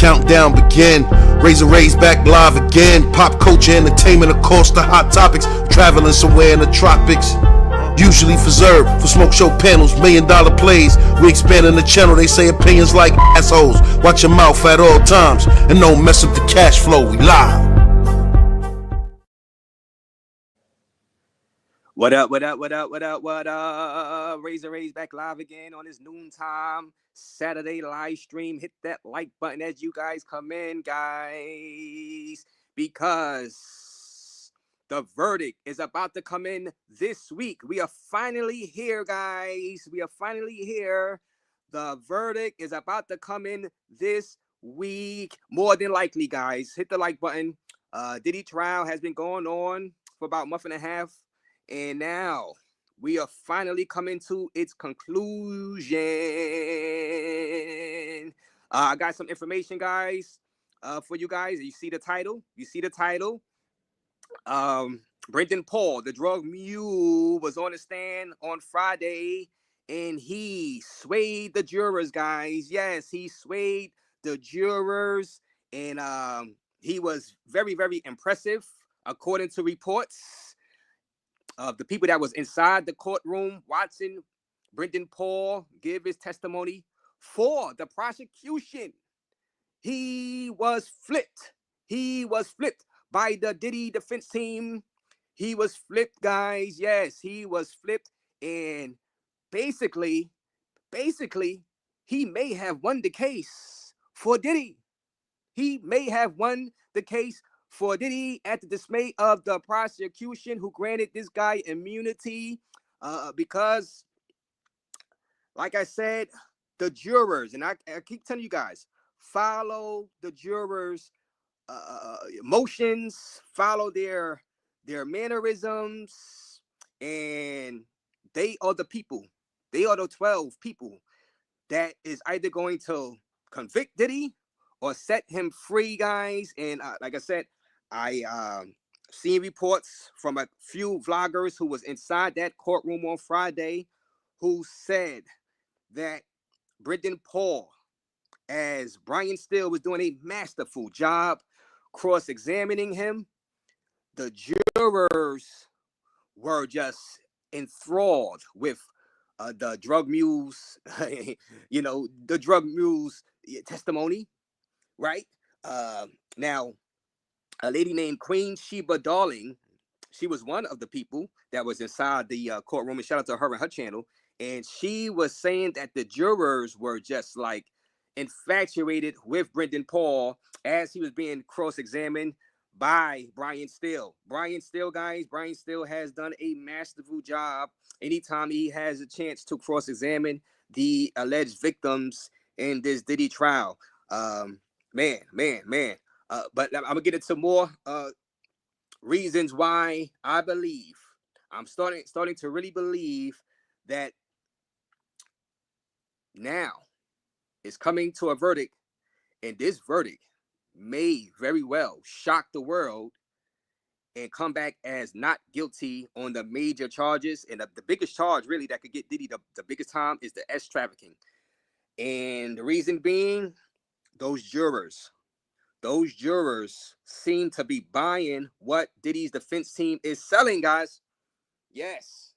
countdown begin. Raze back live again. Pop culture, entertainment, of course, the hot topics. Traveling somewhere in the tropics. Usually preserved for smoke show panels, $1 million plays. We expanding the channel, they say opinions like assholes. Watch your mouth at all times and don't mess up the cash flow. We live. What up? Raze back live again on this noontime Saturday live stream. Hit that like button as you guys come in, guys, because the verdict is about to come in this week. We are finally here, guys. We are finally here. The verdict is about to come in this week. More than likely, guys. Hit the like button. Diddy trial has been going on for about a month and a half. And now we are finally coming to its conclusion. I got some information, guys, for you guys. You see the title? Brendan Paul, the drug mule, was on the stand on Friday, and he swayed the jurors, guys. Yes, he swayed the jurors, and he was very, very impressive, according to reports of the people that was inside the courtroom watching Brendan Paul give his testimony for the prosecution. He was flipped. He was flipped by the Diddy defense team. He was flipped, guys. Yes, he was flipped. And basically, he may have won the case for Diddy. He may have won the case for Diddy at the dismay of the prosecution, who granted this guy immunity because, like I said, the jurors, and I keep telling you guys, follow the jurors' motions, follow their mannerisms, and they are the people. They are the 12 people that is either going to convict Diddy or set him free, guys. And like I said, I seen reports from a few vloggers who was inside that courtroom on Friday who said that Brendan Paul, as Brian Steele was doing a masterful job cross-examining him, the jurors were just enthralled with the drug mule's, the drug mule's testimony, right? Now, a lady named Queen Sheba Darling, she was one of the people that was inside the courtroom, and shout out to her and her channel. And she was saying that the jurors were just like infatuated with Brendan Paul as he was being cross-examined by Brian Steele. Brian Steele, guys, Brian Steele has done a masterful job anytime he has a chance to cross-examine the alleged victims in this Diddy trial. Man. But I'm gonna get into more reasons why I believe, I'm starting to really believe that now it's coming to a verdict, and this verdict may very well shock the world and come back as not guilty on the major charges. And the biggest charge really that could get Diddy the biggest time is the S trafficking. And the reason being, those jurors seem to be buying what Diddy's defense team is selling, guys. Yes,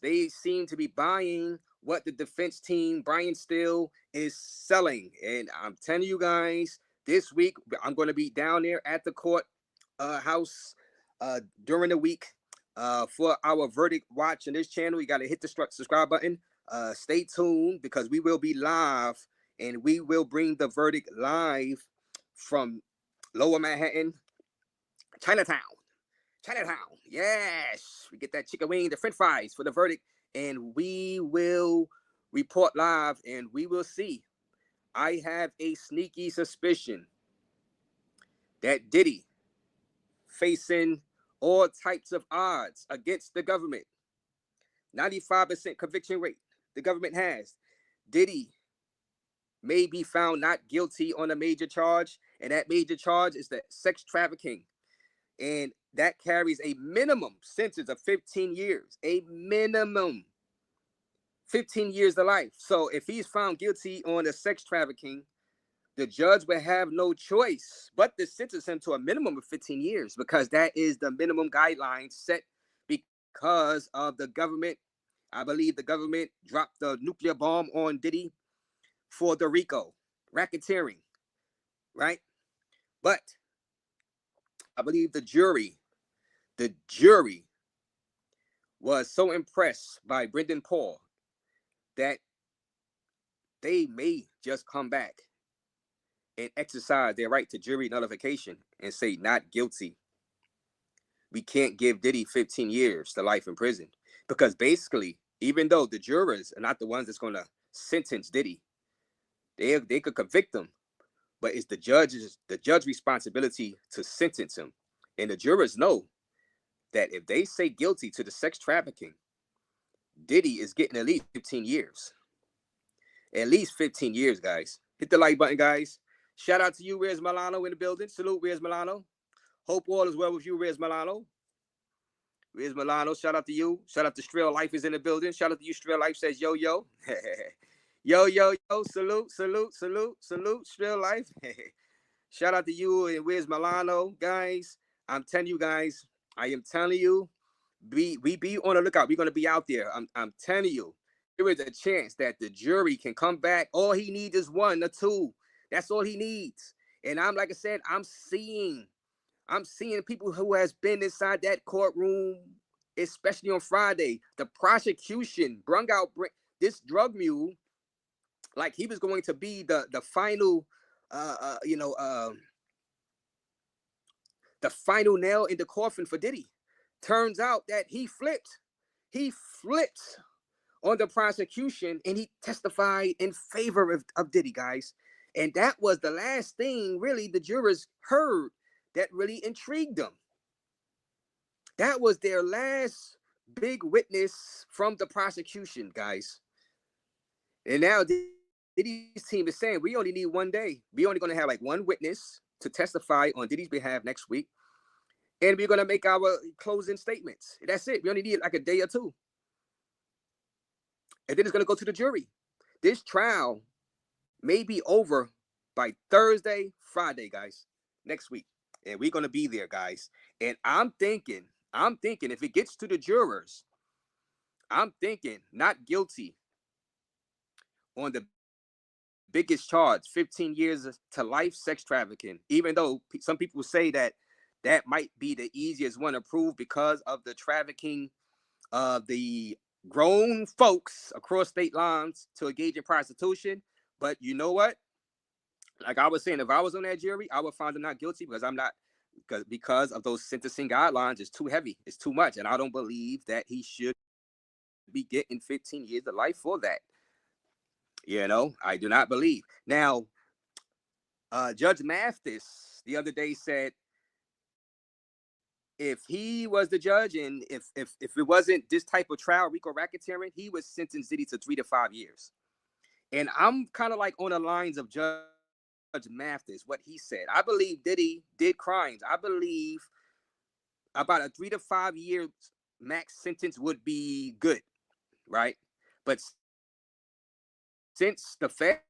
they seem to be buying what the defense team, Brian Steele, is selling. And I'm telling you guys, this week, I'm going to be down there at the court house during the week for our verdict watch on this channel. You got to hit the subscribe button. Stay tuned, because we will be live, and we will bring the verdict live from Lower Manhattan, Chinatown. Yes, we get that chicken wing, the french fries for the verdict, and we will report live, and we will see. I have a sneaky suspicion that Diddy, facing all types of odds against the government, 95% conviction rate the government has, Diddy may be found not guilty on a major charge, and that major charge is the sex trafficking, and that carries a minimum sentence of 15 years, a minimum 15 years to life. So if he's found guilty on the sex trafficking, the judge would have no choice but to sentence him to a minimum of 15 years because that is the minimum guideline set because of the government. I believe the government dropped the nuclear bomb on Diddy for the RICO racketeering, right? But I believe the jury was so impressed by Brendan Paul that they may just come back and exercise their right to jury nullification and say not guilty. We can't give Diddy 15 years to life in prison because basically, even though the jurors are not the ones that's going to sentence Diddy, they could convict him, but it's the judge's responsibility to sentence him. And the jurors know that if they say guilty to the sex trafficking, Diddy is getting at least 15 years. At least 15 years, guys. Hit the like button, guys. Shout out to you, Raze Milano, in the building. Salute, Raze Milano. Hope all is well with you, Raze Milano. Raze Milano, shout out to you. Shout out to Strail Life is in the building. Shout out to you, Strail Life says, yo, yo. Yo, yo, yo. Salute, salute, salute, salute, Strail Life. Shout out to you and Raze Milano, guys. I'm telling you, guys. I am telling you, we be on the lookout. We're going to be out there. I'm telling you. There is a chance that the jury can come back. All he needs is 1 or 2. That's all he needs. And like I said, I'm seeing people who has been inside that courtroom, especially on Friday. The prosecution brung out this drug mule like he was going to be the final, the final nail in the coffin for Diddy. Turns out that he flipped. He flipped on the prosecution and he testified in favor of Diddy, guys. And that was the last thing really the jurors heard that really intrigued them. That was their last big witness from the prosecution, guys. And now Diddy's team is saying we only need 1 day. We only going to have like 1 witness to testify on Diddy's behalf next week. And we're going to make our closing statements. That's it. We only need like a day or 2. And then it's going to go to the jury. This trial may be over by Thursday, Friday, guys, next week. And we're going to be there, guys. And I'm thinking if it gets to the jurors, I'm thinking not guilty on the biggest charge, 15 years to life sex trafficking, even though some people say that might be the easiest one to prove because of the trafficking of the grown folks across state lines to engage in prostitution. But you know what? Like I was saying, if I was on that jury, I would find them not guilty because of those sentencing guidelines. It's too heavy. It's too much. And I don't believe that he should be getting 15 years of life for that. You know, I do not believe. Now, Judge Mathis the other day said, if he was the judge and if it wasn't this type of trial, RICO racketeering, he would sentence Diddy to 3 to 5 years. And I'm kind of like on the lines of Judge Mathis, what he said. I believe Diddy did crimes. I believe about a 3 to 5 year max sentence would be good, right? But since the feds,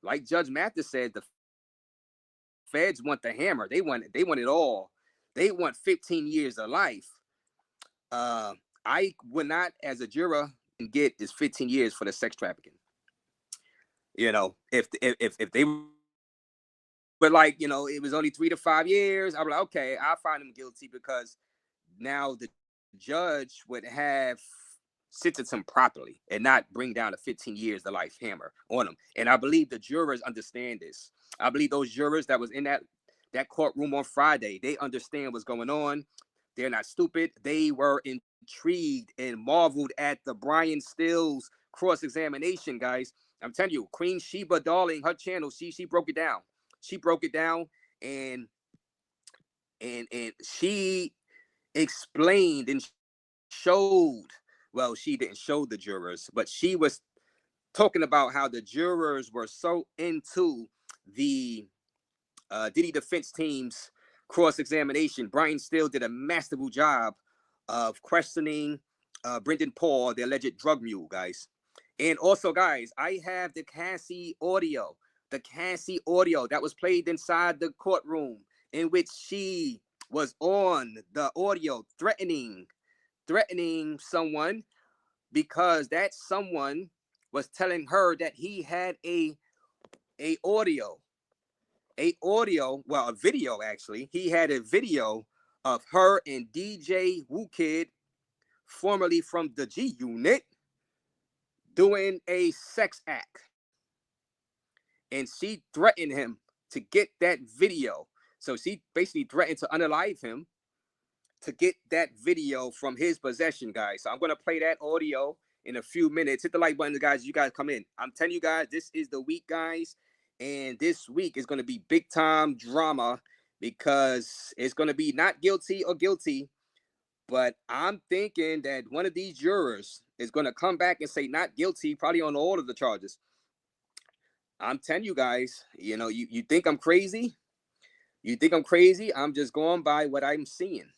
like Judge Mathis said, the feds want the hammer. They want it all. They want 15 years of life. I would not, as a juror, get is 15 years for the sex trafficking. You know, if they were like, you know, it was only 3 to 5 years, I'm like, okay, I'll find him guilty because now the judge would have sentenced him properly and not bring down a 15 years to life hammer on him. And I believe the jurors understand this. I believe those jurors that was in that courtroom on Friday, they understand what's going on. They're not stupid. They were intrigued and marveled at the Brian Stills cross-examination, guys. I'm telling you, Queen Sheba Darling, her channel, she broke it down. She broke it down and she explained and showed, well, she didn't show the jurors, but she was talking about how the jurors were so into the Diddy defense team's cross-examination. Brian Still did a masterful job of questioning Brendan Paul, the alleged drug mule, guys. And also, guys, I have the Cassie audio. the Cassie audio that was played inside the courtroom, in which she was on the audio threatening someone, because that someone was telling her that he had a video. Actually, he had a video of her and DJ Woo Kid, formerly from the G Unit, doing a sex act, and she threatened him to get that video. So she basically threatened to unalive him to get that video from his possession, guys. So I'm going to play that audio in a few minutes. Hit the like button, guys. You guys come in. I'm telling you guys, this is the week, guys. And this week is going to be big time drama, because it's going to be not guilty or guilty. But I'm thinking that one of these jurors is going to come back and say not guilty, probably on all of the charges. I'm telling you guys, you know, you think I'm crazy? You think I'm crazy? I'm just going by what I'm seeing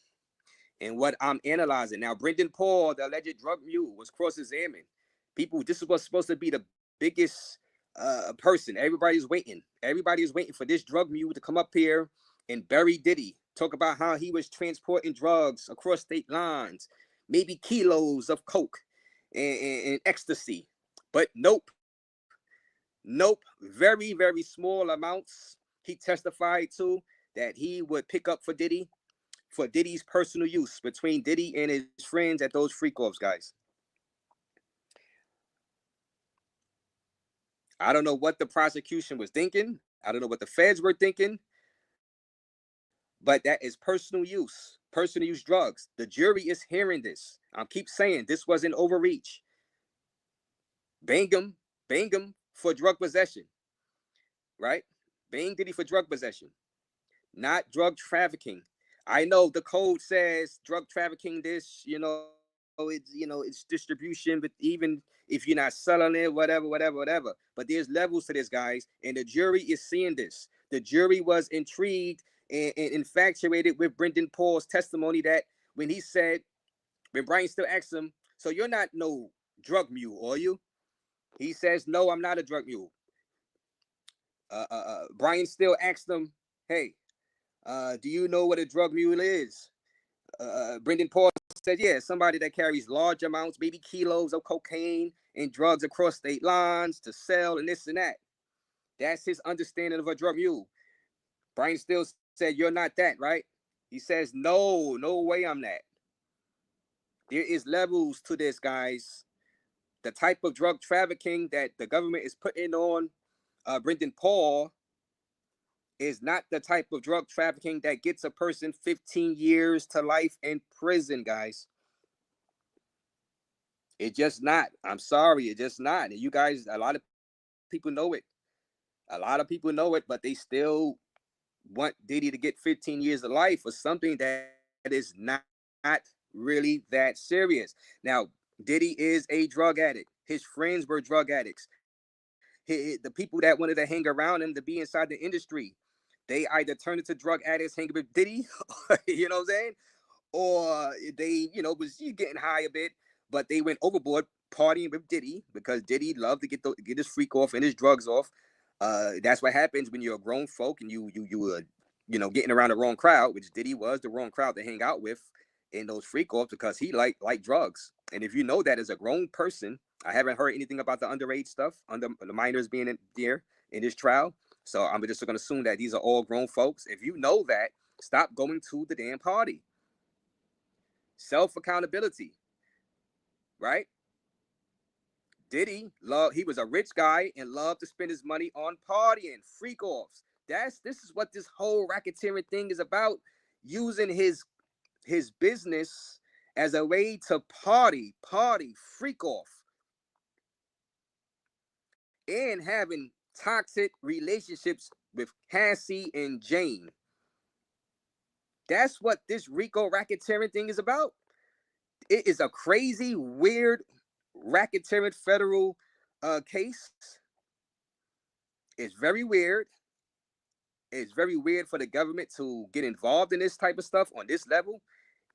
and what I'm analyzing. Now, Brendan Paul, the alleged drug mule, was cross-examined. People, this was supposed to be the biggest person. Everybody's waiting. Everybody is waiting for this drug mule to come up here and bury Diddy. Talk about how he was transporting drugs across state lines, maybe kilos of coke and ecstasy. But nope. Very, very small amounts. He testified to that he would pick up for Diddy, for Diddy's personal use, between Diddy and his friends at those Freakoffs, guys. I don't know what the prosecution was thinking. I don't know what the feds were thinking. But that is personal use drugs. The jury is hearing this. I keep saying this was an overreach. Bang him for drug possession, right? Bang Diddy for drug possession, not drug trafficking. I know the code says drug trafficking, this, it's distribution, but even if you're not selling it, whatever. But there's levels to this, guys, and the jury is seeing this. The jury was intrigued and infatuated with Brendan Paul's testimony, that when Brian still asked him, so you're not no drug mule, are you? He says, no, I'm not a drug mule. Brian still asked him, hey, do you know what a drug mule is? Brendan Paul said, yeah, somebody that carries large amounts, maybe kilos of cocaine and drugs across state lines to sell and this and that. That's his understanding of a drug mule. Brian still said, you're not that, right? He says, no way I'm that. There is levels to this, guys. The type of drug trafficking that the government is putting on Brendan Paul is not the type of drug trafficking that gets a person 15 years to life in prison, guys. It's just not. I'm sorry, it's just not. And you guys, a lot of people know it. A lot of people know it, but they still want Diddy to get 15 years of life for something that is not really that serious. Now, Diddy is a drug addict. His friends were drug addicts. The people that wanted to hang around him to be inside the industry, they either turned into drug addicts hanging with Diddy, you know what I'm saying? Or they, was getting high a bit, but they went overboard partying with Diddy, because Diddy loved to get his freak off and his drugs off. That's what happens when you're a grown folk and you getting around the wrong crowd, which Diddy was the wrong crowd to hang out with in those freak offs, because he liked drugs. And if you know that as a grown person, I haven't heard anything about the underage stuff, under the minors being in there in this trial. So I'm just going to assume that these are all grown folks. If you know that, stop going to the damn party. Self-accountability, right? Diddy he was a rich guy and loved to spend his money on partying, freak offs. This is what this whole racketeering thing is about, using his business as a way to party, freak off, and having toxic relationships with Cassie and Jane. That's what this RICO racketeering thing is about. It is a crazy, weird racketeering federal case. It's very weird. It's very weird for the government to get involved in this type of stuff on this level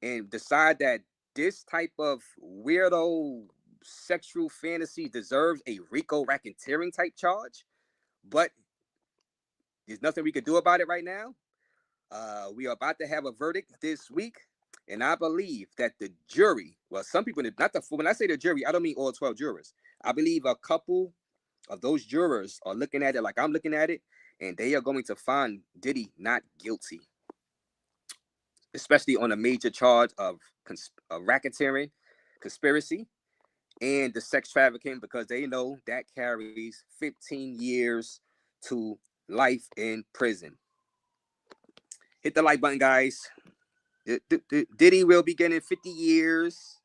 and decide that this type of weirdo sexual fantasy deserves a RICO racketeering type charge. But There's nothing we can do about it right now. We are about to have a verdict this week, and I believe that the jury, well, some people, not the, when I say the jury, I don't mean all 12 jurors. I believe a couple of those jurors are looking at it like I'm looking at it, and they are going to find Diddy not guilty, especially on a major charge of racketeering, conspiracy, and the sex trafficking, because they know that carries 15 years to life in prison. Hit the like button, guys. Diddy will be getting 50 years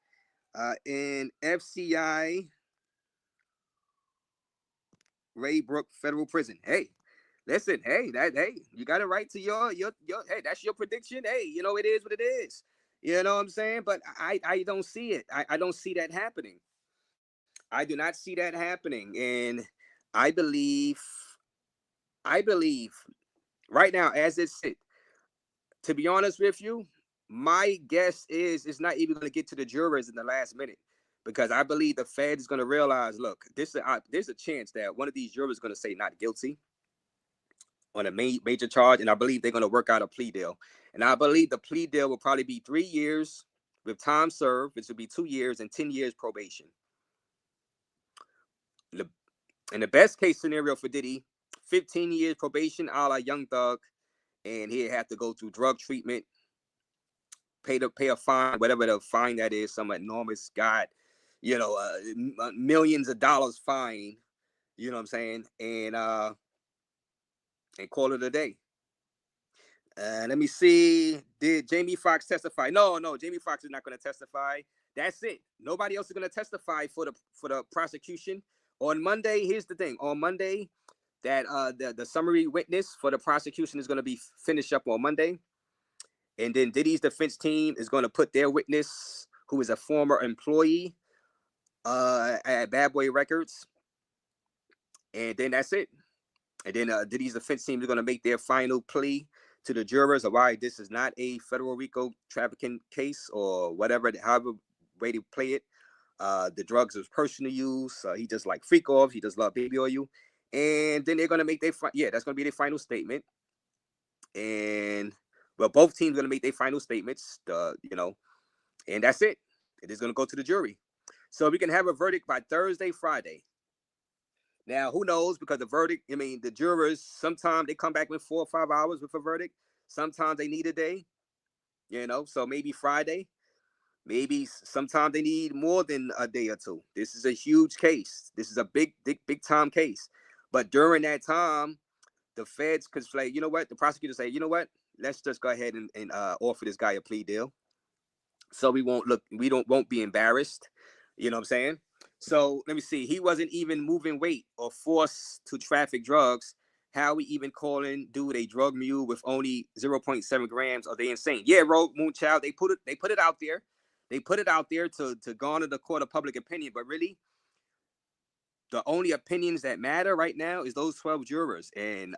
in FCI Raybrook Federal Prison. Hey, listen, hey, you got it right to your hey, that's your prediction. Hey, you know, it is what it is. You know what I'm saying? But I don't see it. I don't see that happening. I do not see that happening. And I believe right now, as it's sit, to be honest with you, my guess is it's not even going to get to the jurors in the last minute, because I believe the Fed is going to realize, look, there's a chance that one of these jurors is going to say not guilty on a major charge, and I believe they're going to work out a plea deal. And I believe the plea deal will probably be 3 years with time served, which would be 2 years, and 10 years probation. In the best case scenario for Diddy, 15 years probation a la Young Thug, and he'd have to go through drug treatment, pay a fine, whatever the fine that is, some enormous millions of dollars fine, you know what I'm saying, and call it a day. Let me see. Did Jamie Foxx testify? No, Jamie Foxx is not going to testify. That's it. Nobody else is going to testify for the prosecution on Monday. Here's the thing: on Monday, that the summary witness for the prosecution is going to be finished up on Monday. And then Diddy's defense team is going to put their witness, who is a former employee at Bad Boy Records. And then that's it. And then Diddy's defense team is going to make their final plea to the jurors of why this is not a federal RICO trafficking case, or whatever, however way to play it. The drugs is personal use. He just like Freakoffs. He just love baby oil. And then they're going to make that's going to be their final statement. And well, both teams are going to make their final statements, and that's it. It is going to go to the jury. So we can have a verdict by Thursday, Friday. Now, who knows? Because the verdict, the jurors, sometimes they come back with 4 or 5 hours with a verdict. Sometimes they need a day, so maybe Friday. Maybe sometimes they need more than a day or two. This is a huge case. This is a big time case. But during that time, the feds could say, you know what? The prosecutors say, you know what? Let's just go ahead and offer this guy a plea deal, so we won't be embarrassed. You know what I'm saying? So let me see. He wasn't even moving weight or forced to traffic drugs. How we even calling dude a drug mule with only 0.7 grams? Are they insane? Yeah, Rogue Moonchild. They put it out there. They put it out there to garner the court of public opinion. But really, the only opinions that matter right now is those 12 jurors. And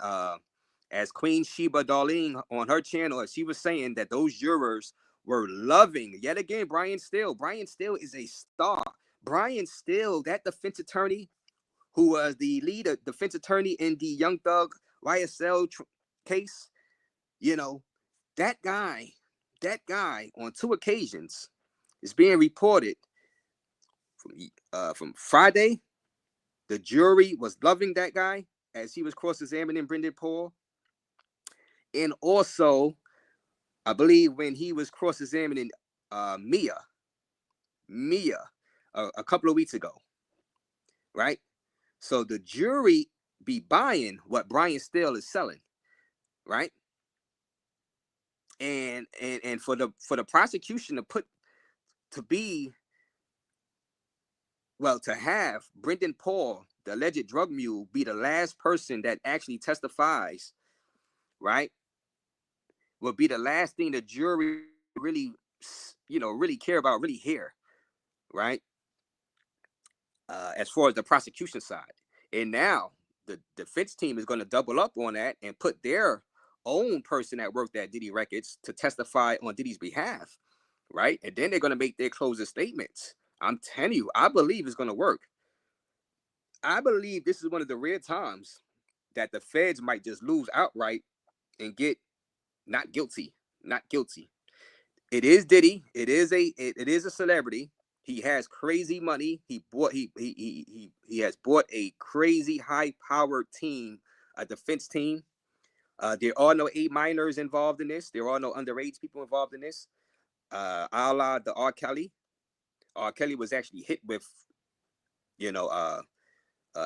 as Queen Sheba Darling on her channel, she was saying that those jurors were loving, yet again, Brian Steele. Brian Steele is a star. Brian Steele, that defense attorney who was the lead defense attorney in the Young Thug YSL case, that guy on 2 occasions is being reported from Friday. The jury was loving that guy as he was cross-examining Brendan Paul. And also, I believe when he was cross-examining Mia a couple of weeks ago, right? So the jury be buying what Brian Steele is selling, right? And for the prosecution to have Brendan Paul, the alleged drug mule, be the last person that actually testifies, right? Will be the last thing the jury really care about, really hear, right? As far as the prosecution side. And now the defense team is going to double up on that and put their own person that worked at Diddy Records to testify on Diddy's behalf, right? And then they're going to make their closing statements. I'm telling you, I believe it's going to work. I believe this is one of the rare times that the feds might just lose outright and get not guilty. It is Diddy. It is a celebrity. He has crazy money. He has bought a crazy high-powered team, a defense team. There are no minors involved in this. There are no underage people involved in this. A la the R. Kelly. R. Kelly was actually hit with,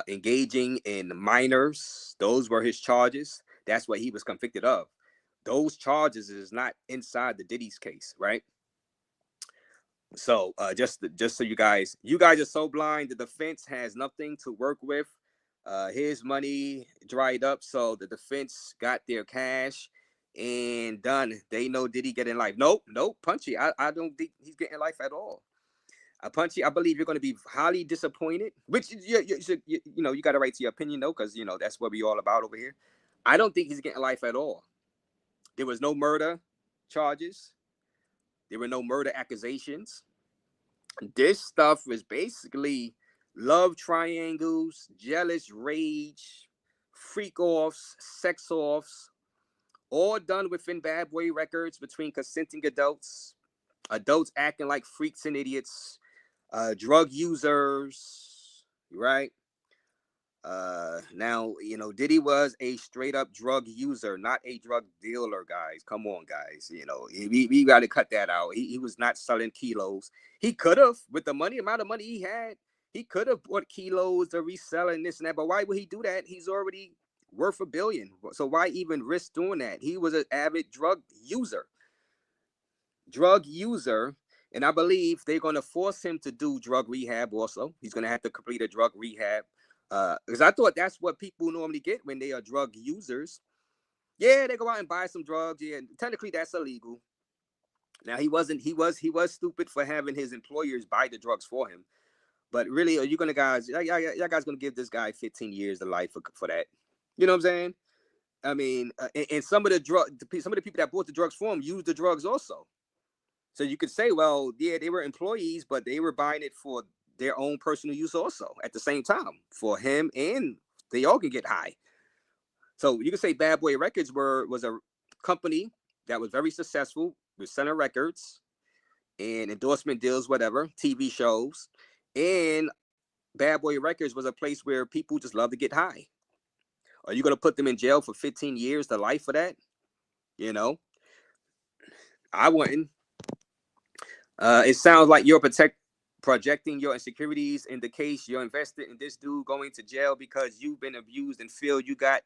engaging in minors. Those were his charges. That's what he was convicted of. Those charges is not inside the Diddy's case, right? So just so you guys are so blind. The defense has nothing to work with. His money dried up, so the defense got their cash and done. They know Diddy getting life. Nope, Punchy. I don't think he's getting life at all. Punchy, I believe you're going to be highly disappointed. Which you got to right to your opinion though, because that's what we all about over here. I don't think he's getting life at all. There was no murder charges. There were no murder accusations. This stuff was basically love triangles, jealous rage, freak-offs, sex-offs, all done within Bad Boy Records between consenting adults acting like freaks and idiots, drug users, right? Now, Diddy was a straight up drug user, not a drug dealer, guys. Come on, guys. We got to cut that out. He was not selling kilos. He could have, with the amount of money he had, he could have bought kilos to resell and this and that. But why would he do that? He's already worth $1 billion. So why even risk doing that? He was an avid drug user. And I believe they're going to force him to do drug rehab also. He's going to have to complete a drug rehab. Because I thought that's what people normally get when they are drug users. Yeah, they go out and buy some drugs. Yeah, technically that's illegal. Now he was stupid for having his employers buy the drugs for him. But really, are you gonna y'all guys gonna give this guy 15 years of life for that? You know what I'm saying? I mean, and some of the people that bought the drugs for him used the drugs also. So you could say, well, yeah, they were employees, but they were buying it for their own personal use also at the same time for him, and they all can get high. So you could say Bad Boy Records was a company that was very successful with selling records and endorsement deals, whatever, TV shows. And Bad Boy Records was a place where people just love to get high. Are you going to put them in jail for 15 years to life for that? I wouldn't. It sounds like you're projecting your insecurities in the case you're invested in this dude going to jail because you've been abused and feel you got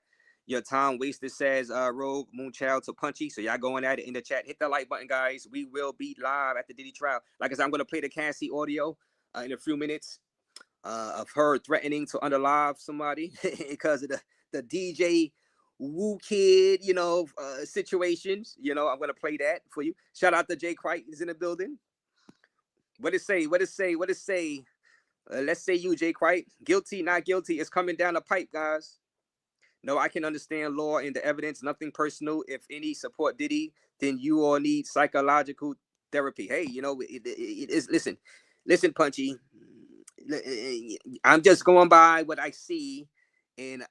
your time wasted, says Rogue Moonchild to Punchy. So y'all going at it in the chat. Hit the like button, guys. We will be live at the Diddy trial. Like I said, I'm going to play the Cassie audio in a few minutes of her threatening to underlive somebody because of the DJ Woo Kid, situations. I'm going to play that for you. Shout out to Jay Crichton is in the building. What it say? Let's say you, Jay Crichton. Guilty, not guilty. It's coming down the pipe, guys. No, I can understand law and the evidence. Nothing personal. If any support Diddy, then you all need psychological therapy. Hey, it is. Listen, Punchy. I'm just going by what I see, and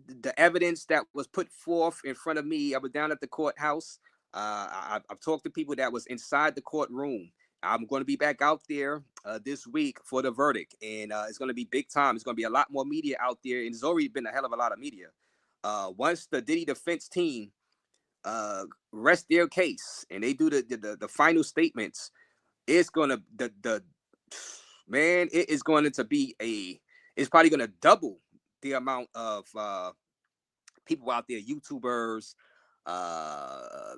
the evidence that was put forth in front of me. I was down at the courthouse. I've talked to people that was inside the courtroom. I'm going to be back out there this week for the verdict, and it's going to be big time. It's going to be a lot more media out there, and there's already been a hell of a lot of media. Once the Diddy defense team rest their case and they do the final statements, it's gonna it is going to be it's probably going to double the amount of people out there, YouTubers,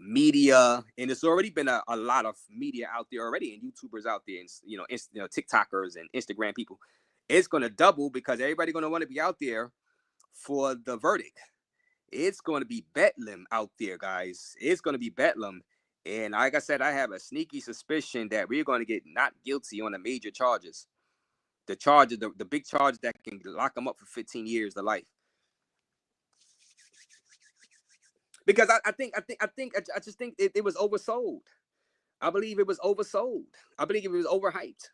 media, and it's already been a lot of media out there already, and YouTubers out there, and TikTokers and Instagram people. It's going to double because everybody's going to want to be out there for the verdict. It's going to be bedlam out there, guys. It's going to be bedlam. And like I said, I have a sneaky suspicion that we're going to get not guilty on the major charges. The charges, the big charge that can lock them up for 15 years to life. Because I just think it was oversold. I believe it was oversold. I believe it was overhyped.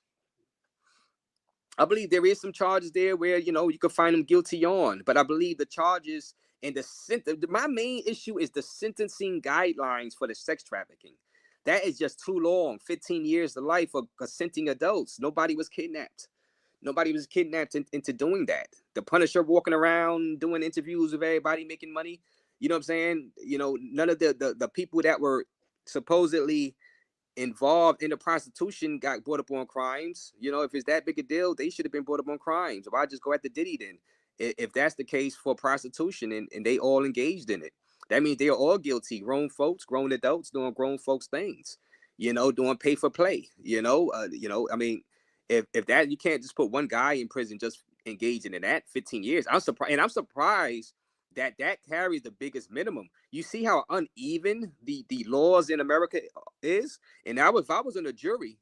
I believe there is some charges there where, you could find them guilty on. But I believe the charges And my main issue is the sentencing guidelines for the sex trafficking. That is just too long. 15 years to life for consenting adults. Nobody was kidnapped. Nobody was kidnapped into doing that. The Punisher walking around doing interviews with everybody, making money. You know what I'm saying? You know, none of the people that were supposedly involved in the prostitution got brought up on crimes. You know, if it's that big a deal, they should have been brought up on crimes. Why just go at the Diddy then? If that's the case for prostitution and they all engaged in it, that means they are all guilty. Grown folks, grown adults doing grown folks things. You know, doing pay for play. You know, I mean, if that, you can't just put one guy in prison just engaging in that 15 years. I'm surprised that carries the biggest minimum. You see how uneven the laws in America is. And if I was in a jury,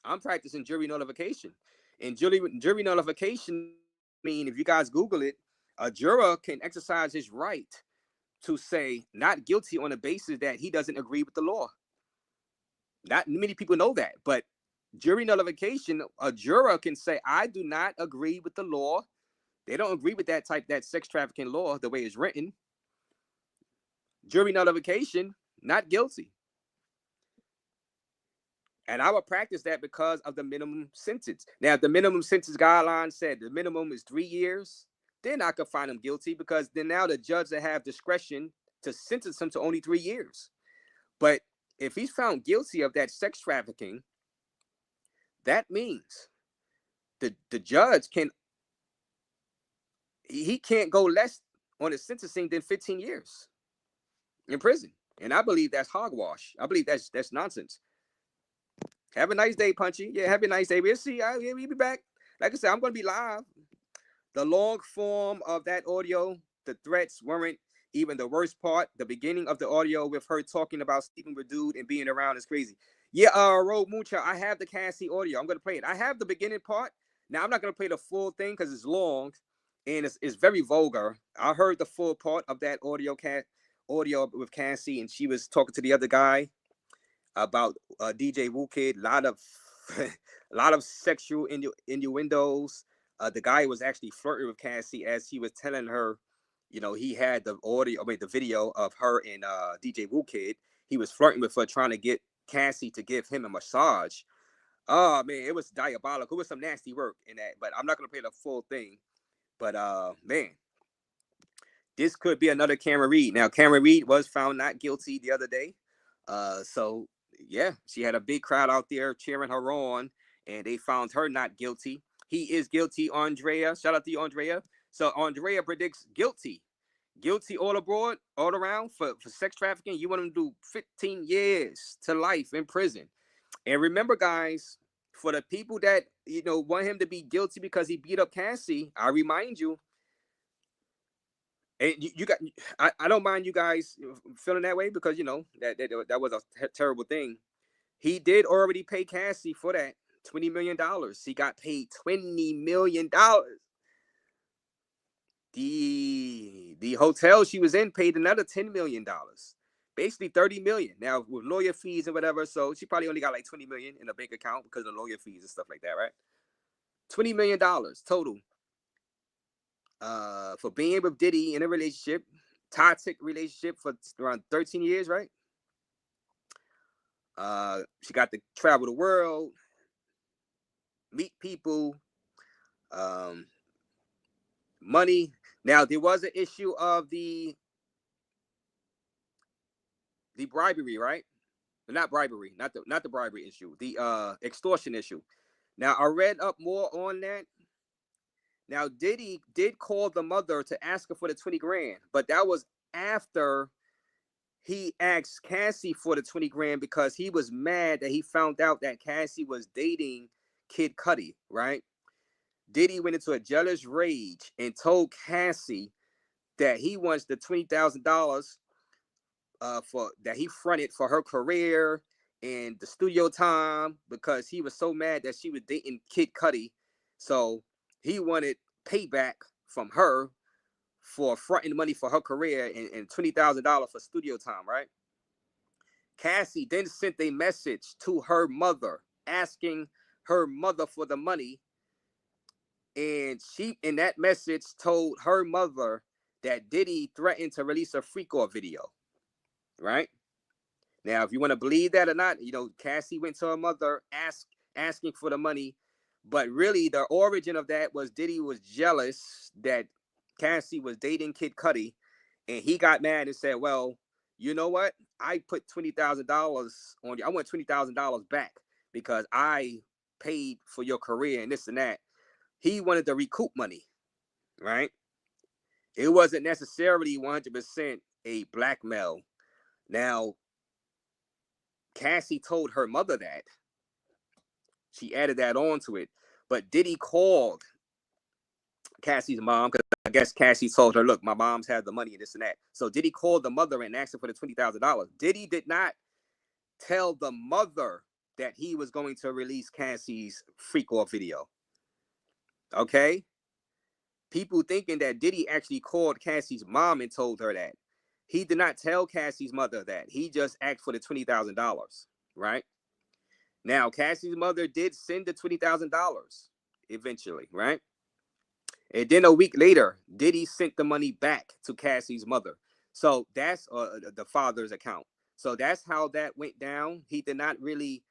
I'm practicing jury nullification. And jury nullification mean, if you guys Google it, a juror can exercise his right to say not guilty on the basis that he doesn't agree with the law. Not many people know that, but jury nullification, a juror can say, I do not agree with the law. They don't agree with that sex trafficking law, the way it's written. Jury nullification, not guilty. And I would practice that because of the minimum sentence. Now, if the minimum sentence guideline said the minimum is 3 years, then I could find him guilty, because then now the judge will have discretion to sentence him to only 3 years. But if he's found guilty of that sex trafficking, that means the judge he can't go less on his sentencing than 15 years in prison. And I believe that's hogwash. I believe that's nonsense. Have a nice day, Punchy. Yeah, have a nice day. We'll see. We'll be back. Like I said, I'm going to be live. The long form of that audio, the threats weren't even the worst part. The beginning of the audio with her talking about sleeping with dude and being around is crazy. Yeah, Road Moocher, I have the Cassie audio. I'm going to play it. I have the beginning part. Now, I'm not going to play the full thing because it's long and it's very vulgar. I heard the full part of that audio with Cassie, and she was talking to the other guy about DJ Wu Kid. A lot of sexual innuendos. The guy was actually flirting with Cassie as he was telling her, you know, he had the video of her and DJ Wu Kid. He was flirting with her, trying to get Cassie to give him a massage. Oh man, it was diabolical. It was some nasty work in that, but I'm not gonna play the full thing. But man, this could be another Cameron Reed. Now, Cameron Reed was found not guilty the other day. So yeah, she had a big crowd out there cheering her on, and they found her not guilty. He is guilty, Andrea. Shout out to you, Andrea. So Andrea predicts guilty all abroad, all around for sex trafficking. You want him to do 15 years to life in prison. And remember, guys, for the people that, you know, want him to be guilty because he beat up Cassie, I remind you, and I don't mind you guys feeling that way, because, you know, that was a terrible thing. He did already pay Cassie for that $20 million. He got paid $20 million. The hotel she was in paid another $10 million. Basically $30 million. Now with lawyer fees and whatever, so she probably only got like $20 million in a bank account because of lawyer fees and stuff like that, right? $20 million total. For being with Diddy in a relationship, toxic relationship for around 13 years, right? She got to travel the world, meet people, money. Now there was an issue of the bribery, right? Not bribery, not the bribery issue, the extortion issue. Now I read up more on that. Now Diddy did call the mother to ask her for the 20 grand, but that was after he asked Cassie for the 20 grand because he was mad that he found out that Cassie was dating Kid Cudi, right? Diddy went into a jealous rage and told Cassie that he wants the $20,000 for that he fronted for her career and the studio time, because he was so mad that she was dating Kid Cudi. So he wanted payback from her for fronting money for her career and $20,000 for studio time, right? Cassie then sent a message to her mother asking her mother for the money. And she, in that message, told her mother that Diddy threatened to release a Freakoff video, right? Now, if you want to believe that or not, you know, Cassie went to her mother asking for the money, but really the origin of that was Diddy was jealous that Cassie was dating Kid Cudi, and he got mad and said, well, you know what? I put $20,000 on you. I want $20,000 back because I paid for your career and this and that. He wanted to recoup money, right? It wasn't necessarily 100% a blackmail. Now, Cassie told her mother that. She added that on to it. But Diddy called Cassie's mom, because I guess Cassie told her, look, my mom's had the money and this and that. So Diddy called the mother and asked her for the $20,000. Diddy did not tell the mother that he was going to release Cassie's Freakoff video. Okay? People thinking that Diddy actually called Cassie's mom and told her that. He did not tell Cassie's mother that. He just asked for the $20,000, right? Now, Cassie's mother did send the $20,000 eventually, right? And then a week later, Diddy sent the money back to Cassie's mother. So that's the father's account. So that's how that went down. He did not really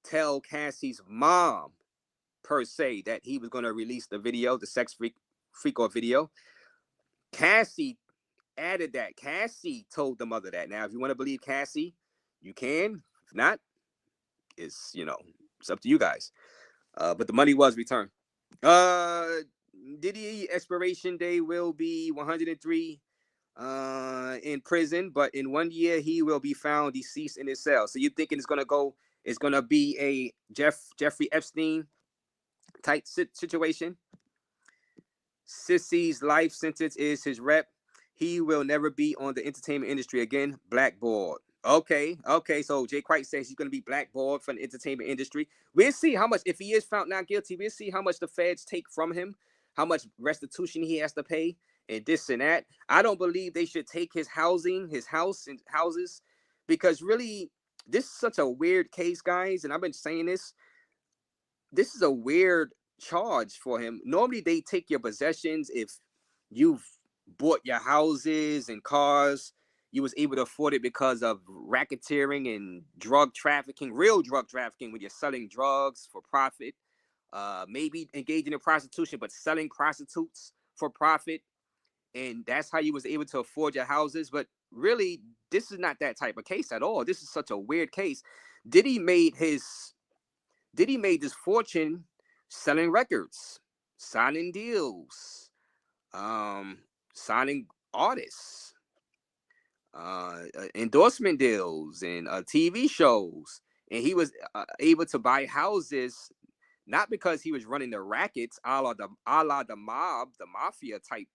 tell Cassie's mom, per se, that he was going to release the video, the sex Freakoff video. Cassie added that. Cassie told the mother that. Now, if you want to believe Cassie, you can. If not, it's, you know, it's up to you guys. But the money was returned. Diddy expiration day will be 103 in prison, but in 1 year he will be found deceased in his cell. So you're thinking it's gonna be a Jeffrey Epstein type situation? Sissy's life sentence is his rep. He will never be on the entertainment industry again. Blackballed. Okay. So Jay White says he's going to be blackballed from the entertainment industry. We'll see how much, if he is found not guilty, we'll see how much the feds take from him, how much restitution he has to pay, and this and that. I don't believe they should take his housing, his house and houses, because really, this is such a weird case, guys. And I've been saying this. This is a weird charge for him. Normally, they take your possessions if you've bought your houses and cars. You was able to afford it because of racketeering and drug trafficking, real drug trafficking, when you're selling drugs for profit, maybe engaging in prostitution, but selling prostitutes for profit. And that's how you was able to afford your houses. But really, this is not that type of case at all. This is such a weird case. Diddy made this fortune selling records, signing deals, signing artists, endorsement deals, and TV shows. And he was able to buy houses, not because he was running the rackets, a la the mob, the mafia type.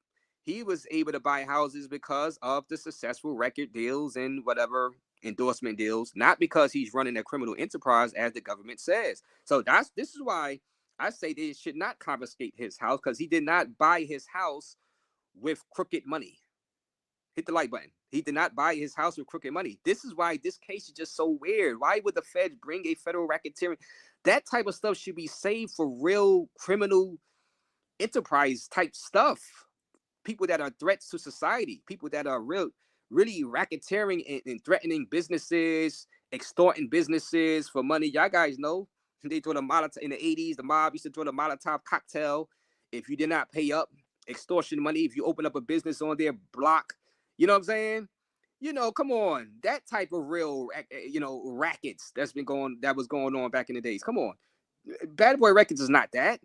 He was able to buy houses because of the successful record deals and whatever endorsement deals, not because he's running a criminal enterprise as the government says. So this is why I say they should not confiscate his house, because he did not buy his house with crooked money. Hit the like button. He did not buy his house with crooked money. This is why this case is just so weird. Why would the Fed bring a federal racketeering? That type of stuff should be saved for real criminal enterprise type stuff. People that are threats to society. People that are really racketeering and threatening businesses, extorting businesses for money. Y'all guys know they throw the Molotov in the 80s. The mob used to throw the Molotov cocktail if you did not pay up. Extortion money if you open up a business on their block. You know what I'm saying? You know, come on. That type of real, rackets that was going on back in the days. Come on. Bad Boy Records is not that.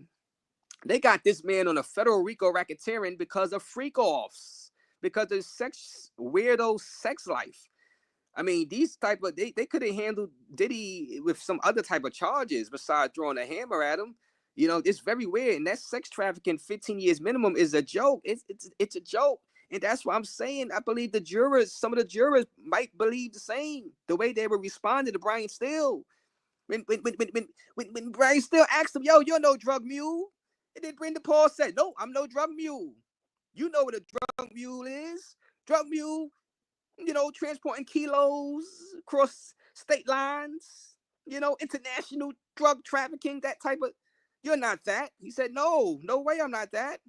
They got this man on a federal RICO racketeering because of freak-offs, because of weirdo sex life. I mean, these type of, they could have handled Diddy with some other type of charges besides throwing a hammer at him. You know, it's very weird. And that sex trafficking 15 years minimum is a joke. It's a joke. And that's why I'm saying I believe some of the jurors might believe the same, the way they were responding to Brian Steele. When Brian Steele asked him, yo, you're no drug mule. And then Brenda Paul said, no, I'm no drug mule. You know what a drug mule is. Drug mule, transporting kilos across state lines, international drug trafficking, that type of, you're not that. He said, no way I'm not that.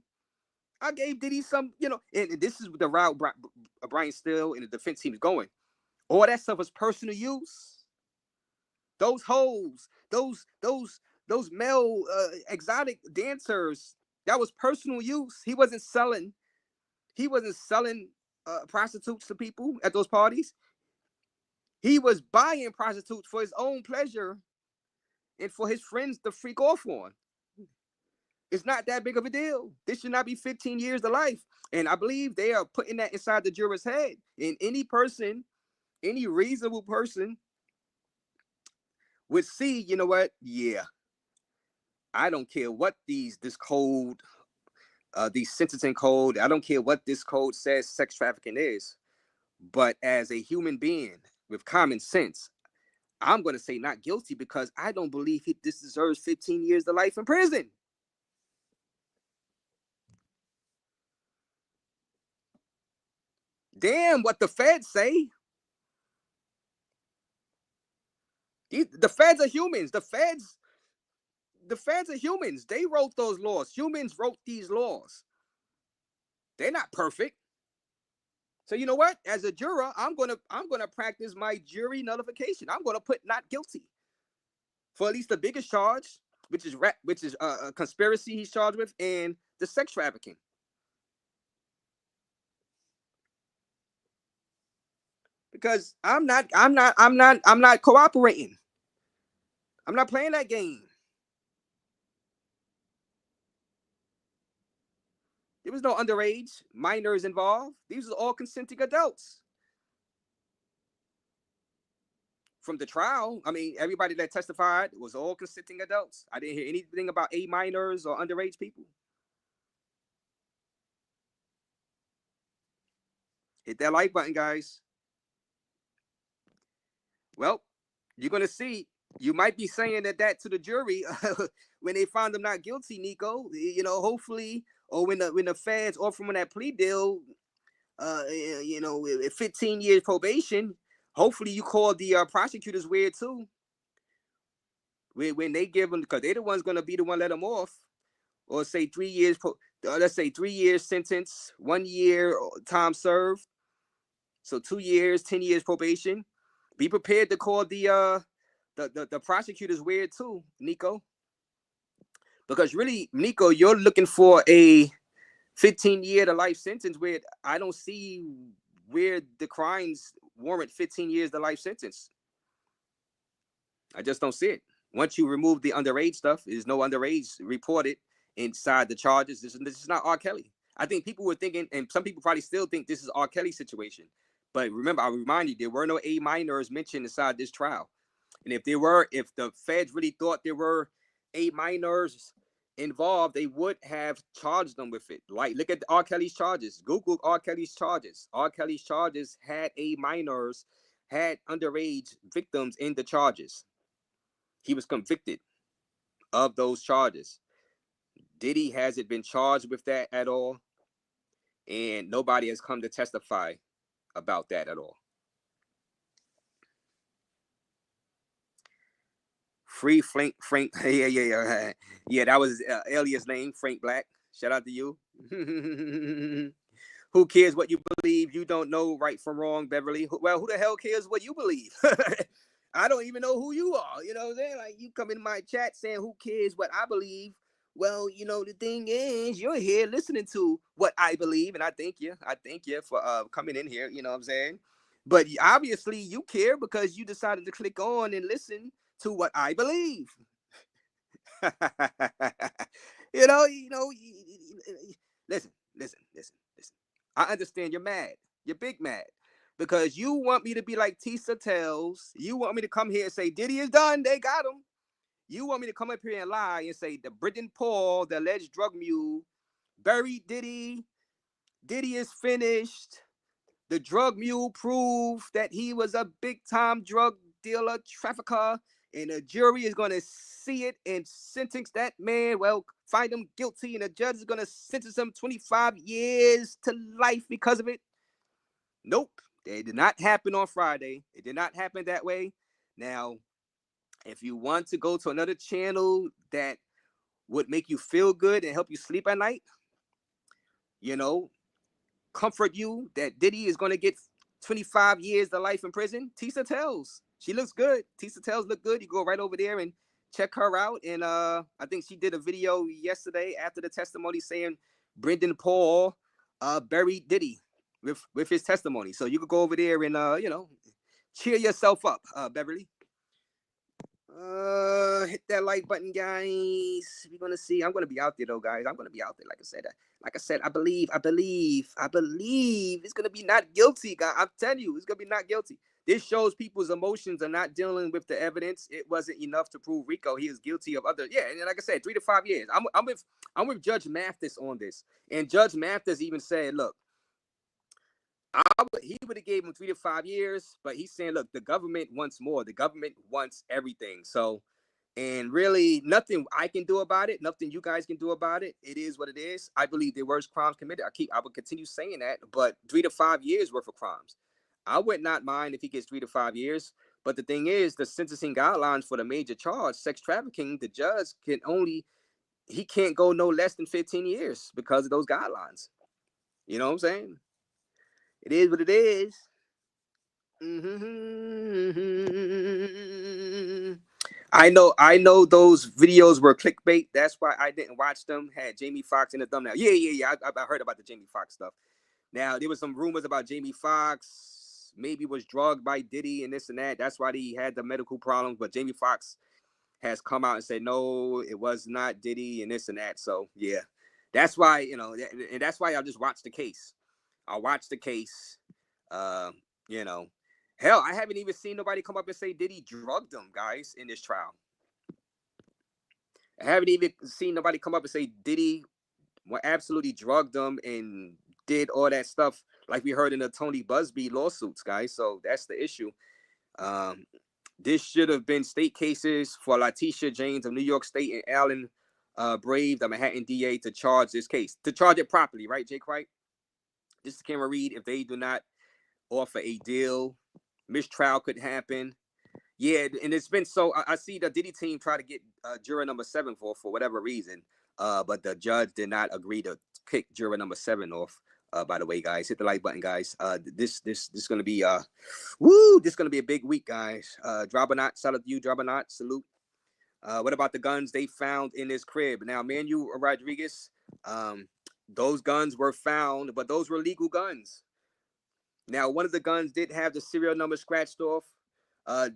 I gave Diddy some, and this is the route Brian Steele and the defense team is going. All that stuff was personal use. Those hoes, those male exotic dancers, that was personal use. He wasn't selling prostitutes to people at those parties. He was buying prostitutes for his own pleasure and for his friends to freak off on. It's not that big of a deal. This should not be 15 years to life. And I believe they are putting that inside the juror's head. And any person, any reasonable person would see, you know what? Yeah, I don't care what this code, these sentencing code, I don't care what this code says sex trafficking is. But as a human being with common sense, I'm going to say not guilty because I don't believe this deserves 15 years to life in prison. Damn what the feds say. The feds are humans. The feds are humans. They wrote those laws. Humans wrote these laws. They're not perfect. So you know what? As a juror, I'm gonna practice my jury nullification. I'm gonna put not guilty for at least the biggest charge, which is a conspiracy he's charged with, and the sex trafficking. Because I'm not cooperating. I'm not playing that game. There was no underage minors involved. These are all consenting adults. From the trial, I mean, everybody that testified was all consenting adults. I didn't hear anything about A minors or underage people. Hit that like button, guys. Well, you're going to see. You might be saying that to the jury when they find them not guilty, Nico. Hopefully, or when the feds offer them that plea deal, 15 years probation. Hopefully, you call the prosecutors weird too. When they give them, because they're the ones going to be the one let them off, or say 3 years. Let's say 3 years sentence, 1 year time served. So 2 years, 10 years probation. Be prepared to call the prosecutors weird too, Nico. Because really, Nico, you're looking for a 15-year to life sentence where I don't see where the crimes warrant 15 years to life sentence. I just don't see it. Once you remove the underage stuff, there's no underage reported inside the charges. This is not R. Kelly. I think people were thinking, and some people probably still think this is R. Kelly's situation. But remember, I remind you, there were no A minors mentioned inside this trial. And if the feds really thought there were A minors involved, they would have charged them with it. Like, look at R. Kelly's charges. Google R. Kelly's charges. R. Kelly's charges had A minors, had underage victims in the charges. He was convicted of those charges. Diddy hasn't been charged with that at all. And nobody has come to testify about that at all. Free Frank. Yeah, that was alias name, Frank Black. Shout out to you. Who cares what you believe? You don't know right from wrong, Beverly. Well, who the hell cares what you believe? I don't even know who you are. You know what I'm saying? Like, you come in my chat saying, who cares what I believe? Well, the thing is, you're here listening to what I believe, and I thank you. I thank you for coming in here, you know what I'm saying? But obviously, you care because you decided to click on and listen to what I believe. Listen. I understand you're mad. You're big mad. Because you want me to be like Tisa Tells. You want me to come here and say, Diddy is done. They got him. You want me to come up here and lie and say the Britain Paul, the alleged drug mule, buried Diddy. Diddy is finished. The drug mule proved that he was a big-time drug dealer, trafficker, and the jury is going to see it and sentence that man, find him guilty, and the judge is going to sentence him 25 years to life because of it. Nope. It did not happen on Friday. It did not happen that way. Now, if you want to go to another channel that would make you feel good and help you sleep at night, you know, comfort you that Diddy is going to get 25 years to life in prison? Tisa Tells. She looks good. Tisa Tells look good. You go right over there and check her out. And I think she did a video yesterday after the testimony saying Brendan Paul buried Diddy with his testimony. So you could go over there and you know, cheer yourself up, Beverly. Hit that like button, guys. We're gonna see. I'm gonna be out there though, guys. I'm gonna be out there. Like I said, I believe it's gonna be not guilty, guys. I'm telling you, it's gonna be not guilty. This shows people's emotions are not dealing with the evidence. It wasn't enough to prove RICO. He is guilty of other. Yeah, and like I said, 3 to 5 years. I'm with Judge Mathis on this, and Judge Mathis even said, look, he would have gave him 3 to 5 years, but he's saying, look, the government wants more. The government wants everything. So, and really nothing I can do about it. Nothing you guys can do about it. It is what it is. I believe there were crimes committed. I would continue saying that, but 3 to 5 years worth of crimes. I would not mind if he gets 3 to 5 years. But the thing is, the sentencing guidelines for the major charge, sex trafficking, the judge he can't go no less than 15 years because of those guidelines. You know what I'm saying? It is what it is. I know those videos were clickbait. That's why I didn't watch them. Had Jamie Foxx in the thumbnail. Yeah. I heard about the Jamie Foxx stuff. Now, there was some rumors about Jamie Foxx maybe was drugged by Diddy and this and that. That's why he had the medical problems. But Jamie Foxx has come out and said, no, it was not Diddy and this and that. So, yeah, that's why, you know, and that's why I just watched the case. I watched the case, you know. Hell, I haven't even seen nobody come up and say Diddy drugged them, guys, in this trial. I haven't even seen nobody come up and say Diddy absolutely drugged them and did all that stuff like we heard in the Tony Busby lawsuits, guys. So that's the issue. This should have been state cases for Letitia James of New York State and Alan Brave, the Manhattan DA, to charge this case, to charge it properly, right, Jake White? This is Cameron Reed. If they do not offer a deal, mistrial could happen. Yeah, and it's been so. I see the Diddy team try to get juror number 7 for whatever reason, but the judge did not agree to kick juror number 7 off. By the way, guys, hit the like button, guys. This gonna be this gonna be a big week, guys. Drabanot, salute you, Drabanot, salute. What about the guns they found in this crib? Now, Manuel Rodriguez, those guns were found, but those were legal guns. Now, one of the guns did have the serial number scratched off.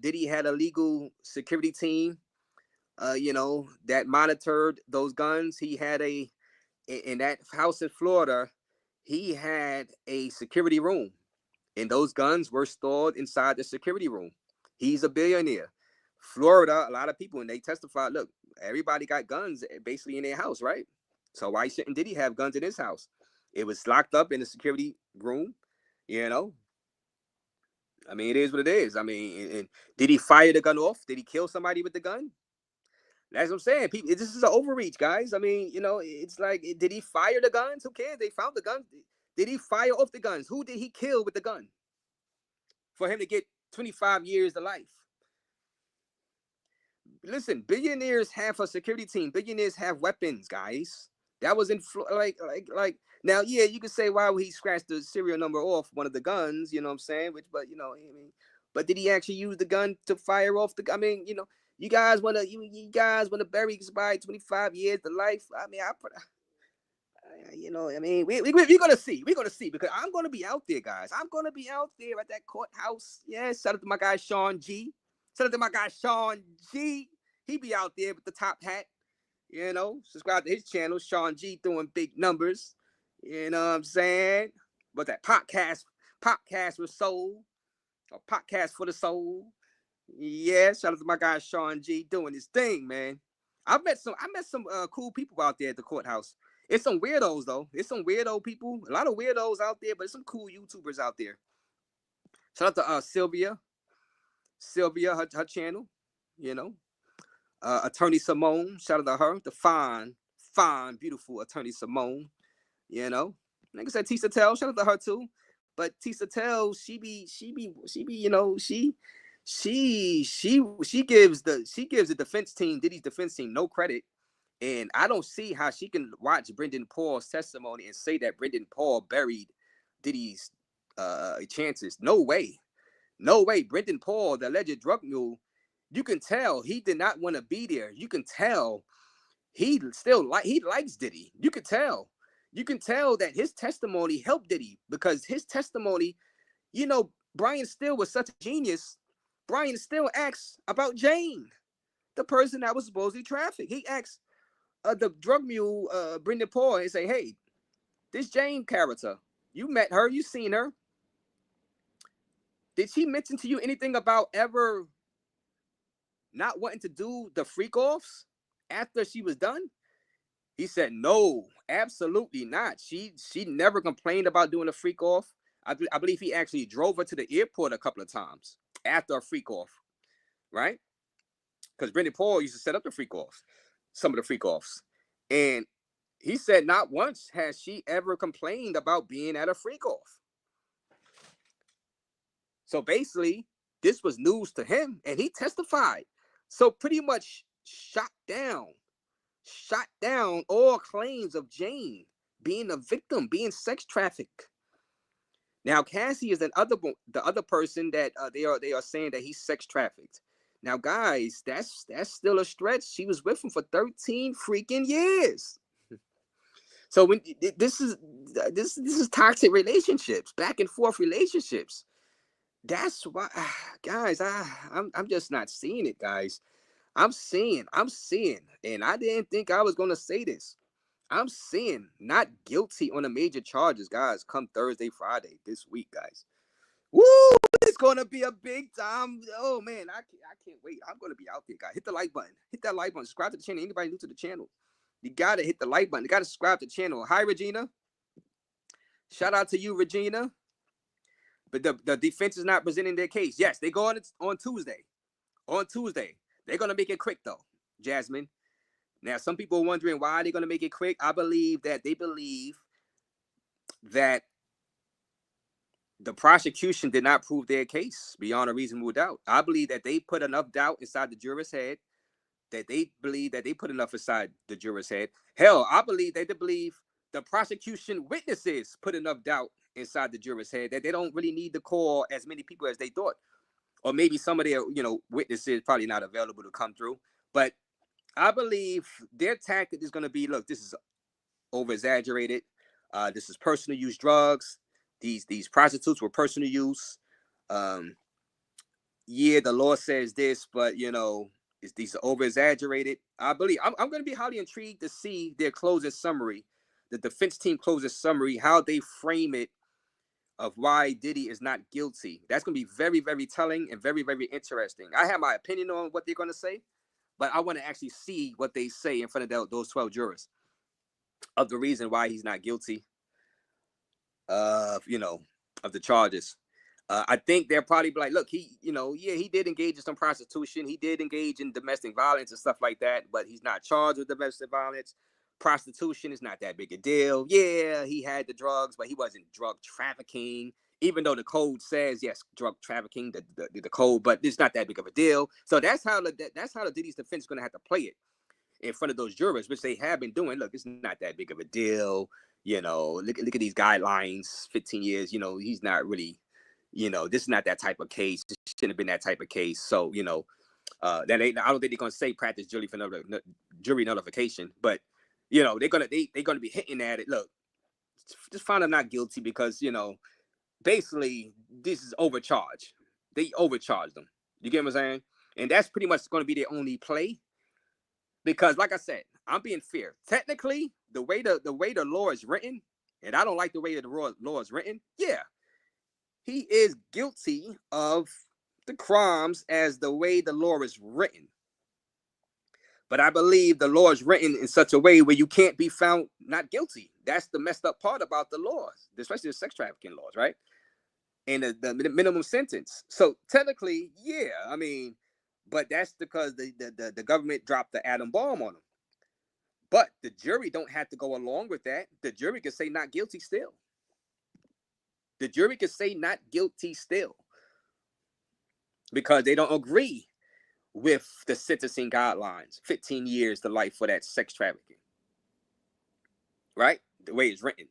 Diddy had a legal security team, you know, that monitored those guns. He had in that house in Florida, he had a security room, and those guns were stored inside the security room. He's a billionaire. Florida, a lot of people, and they testified, look, everybody got guns basically in their house, right? So why shouldn't Diddy have guns in his house? It was locked up in the security room, you know. I mean, it is what it is. I mean, and did he fire the gun off? Did he kill somebody with the gun? That's what I'm saying. People, this is an overreach, guys. I mean, you know, it's like, did he fire the guns? Who cares? They found the guns. Did he fire off the guns? Who did he kill with the gun for him to get 25 years to life? Listen, billionaires have a security team. Billionaires have weapons, guys. That was in like now, yeah, you could say why would he scratch the serial number off one of the guns, you know what I'm saying? But you know, I mean, but did he actually use the gun to fire off the? I mean, you know, you guys want to bury by 25 years to life. I mean, you know, I mean, we're gonna see. We're gonna see because I'm gonna be out there, guys. I'm gonna be out there at that courthouse. Yeah, shout out to my guy Sean G. Shout out to my guy Sean G. He be out there with the top hat. You know, subscribe to his channel, Sean G, doing big numbers. You know what I'm saying? But that podcast with soul, or podcast for the soul. Yeah, shout out to my guy Sean G doing his thing, man. I met some cool people out there at the courthouse. It's some weirdos though. It's some weirdo people. A lot of weirdos out there, but some cool YouTubers out there. Shout out to Sylvia, her channel. You know. Attorney Simone, shout out to her, the fine, beautiful Attorney Simone, you know. Like I said, Tisa Tell, shout out to her too. But Tisa Tell, she be, you know, she gives the defense team, Diddy's defense team, no credit. And I don't see how she can watch Brendan Paul's testimony and say that Brendan Paul buried Diddy's chances. No way. No way. Brendan Paul, the alleged drug mule, you can tell he did not want to be there. You can tell he likes Diddy. You can tell. You can tell that his testimony helped Diddy, because his testimony, you know, Brian Steele was such a genius. Brian Steele asks about Jane, the person that was supposedly trafficked. He asks the drug mule, Brendan Paul, and say, hey, this Jane character, you met her, you seen her. Did she mention to you anything about ever not wanting to do the Freakoffs after she was done? He said, no, absolutely not. She never complained about doing a Freakoff. I believe he actually drove her to the airport a couple of times after a Freakoff, right? Because Brendan Paul used to set up the Freakoffs, some of the Freakoffs. And he said not once has she ever complained about being at a Freakoff. So basically, this was news to him, and he testified. So pretty much shot down all claims of Jane being a victim, being sex trafficked. Now Cassie is the other person that they are saying that he's sex trafficked. Now guys, that's still a stretch. She was with him for 13 freaking years. So when this is toxic relationships, back and forth relationships. That's why, guys, I'm just not seeing it, guys. I'm seeing, and I didn't think I was gonna say this. I'm seeing not guilty on the major charges, guys, come Thursday, Friday this week, guys. Woo! It's gonna be a big time. Oh man, I can't wait. I'm gonna be out there, guys. Hit the like button. Hit that like button. Subscribe to the channel. Anybody new to the channel, you gotta hit the like button. You gotta subscribe to the channel. Hi, Regina. Shout out to you, Regina. But the defense is not presenting their case. Yes, they go on Tuesday. On Tuesday. They're going to make it quick, though, Jasmine. Now, some people are wondering why they're going to make it quick. I believe that they believe that the prosecution did not prove their case beyond a reasonable doubt. I believe that they put enough doubt inside the juror's head, that they believe that they put enough inside the juror's head. Hell, I believe that they believe the prosecution witnesses put enough doubt inside the juror's head that they don't really need to call as many people as they thought. Or maybe some of their, witnesses probably not available to come through. But I believe their tactic is going to be, look, this is over-exaggerated. This is personal use drugs. These prostitutes were personal use. Yeah, the law says this, but, these are over-exaggerated. I believe I'm going to be highly intrigued to see their closing summary, the defense team closing summary, how they frame it, of why Diddy is not guilty. That's going to be very, very telling and very, very interesting. I have my opinion on what they're going to say, but I want to actually see what they say in front of those 12 jurors of the reason why he's not guilty of the charges. I think they're probably like, look, he did engage in some prostitution. He did engage in domestic violence and stuff like that, but he's not charged with domestic violence. Prostitution is not that big a deal. Yeah, he had the drugs, but he wasn't drug trafficking, even though the code says, yes, drug trafficking, the code, but it's not that big of a deal. So that's how the Diddy's defense is going to have to play it in front of those jurors, which they have been doing. Look, it's not that big of a deal. Look at these guidelines, 15 years, he's not really, this is not that type of case. This shouldn't have been that type of case. So, I don't think they're going to say practice jury nullification, but they're gonna be hitting at it. Look, just find them not guilty because basically this is overcharge. They overcharged them. You get what I'm saying? And that's pretty much going to be their only play. Because, like I said, I'm being fair. Technically, the way the law is written, and I don't like the way the law is written. Yeah, he is guilty of the crimes as the way the law is written. But I believe the law is written in such a way where you can't be found not guilty. That's the messed up part about the laws, especially the sex trafficking laws, right? And the minimum sentence. So technically, yeah, I mean, but that's because the government dropped the atom bomb on them. But the jury don't have to go along with that. The jury can say not guilty still. The jury can say not guilty still because they don't agree with the sentencing guidelines, 15 years to life for that sex trafficking. Right? The way it's written.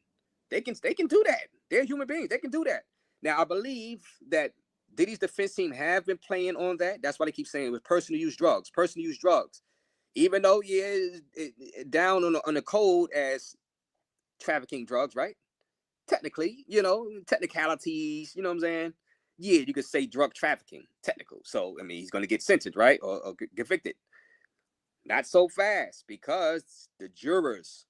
They can do that. They're human beings. They can do that. Now, I believe that Diddy's defense team have been playing on that. That's why they keep saying it was person who used drugs. Person who used drugs. Even though, yeah, it down on the code as trafficking drugs, right? Technically, you know, technicalities, you know what I'm saying? Yeah, you could say drug trafficking, technical. So, I mean, he's going to get sentenced, right? Or convicted. Not so fast, because the jurors,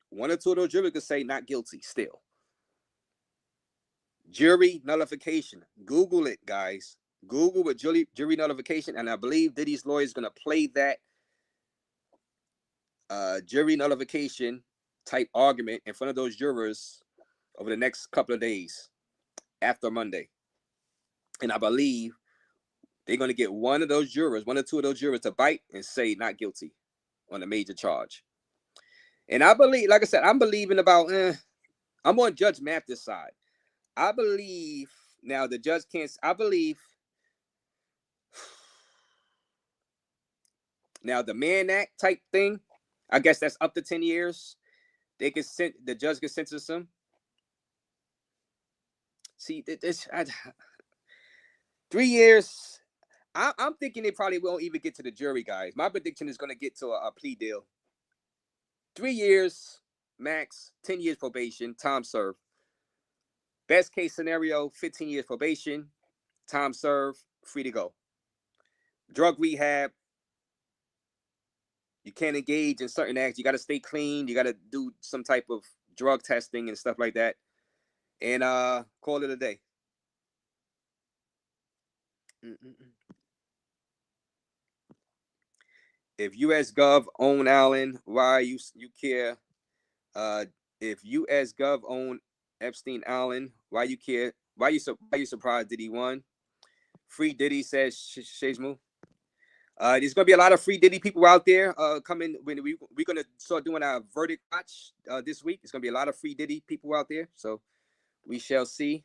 one or two of those jurors could say not guilty still. Jury nullification. Google it, guys. Google with jury nullification, and I believe Diddy's lawyer is going to play that jury nullification type argument in front of those jurors over the next couple of days after Monday. And I believe they're going to get one or two of those jurors to bite and say not guilty on a major charge. And I believe, like I said, I'm believing about, I'm on Judge Mathis' side. I believe, now the judge can't, I believe, now the Mann Act type thing, I guess that's up to 10 years. They can send, the judge can sentence them. See, this 3 years. I'm thinking they probably won't even get to the jury, guys. My prediction is going to get to a plea deal. 3 years max, 10 years probation, time served. Best case scenario, 15 years probation, time served, free to go. Drug rehab. You can't engage in certain acts. You got to stay clean. You got to do some type of drug testing and stuff like that. And call it a day. If U.S. Gov own Allen, why you care? If U.S. Gov own Epstein Allen, why you care? Why you surprised Diddy won? Free Diddy, says Shazmu. There's gonna be a lot of free Diddy people out there coming when we're gonna start doing our verdict watch this week. It's gonna be a lot of free Diddy people out there, so we shall see.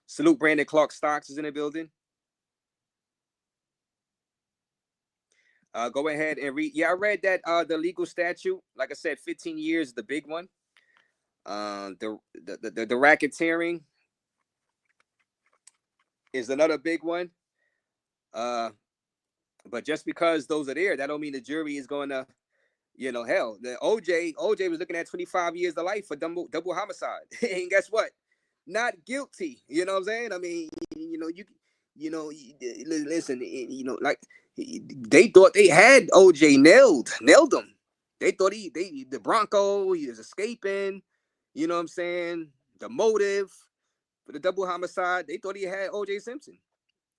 Salute Brandon Clark Stocks is in the building. Go ahead and read. Yeah, I read that the legal statute. Like I said, 15 years is the big one. The racketeering is another big one. But just because those are there, that don't mean the jury is going to, you know, hell. The OJ was looking at 25 years of life for double homicide, and guess what? Not guilty. You know what I'm saying? I mean, listen, like they thought they had OJ nailed him. They thought the Bronco, he was escaping. You know what I'm saying? The motive for the double homicide, they thought he had OJ Simpson.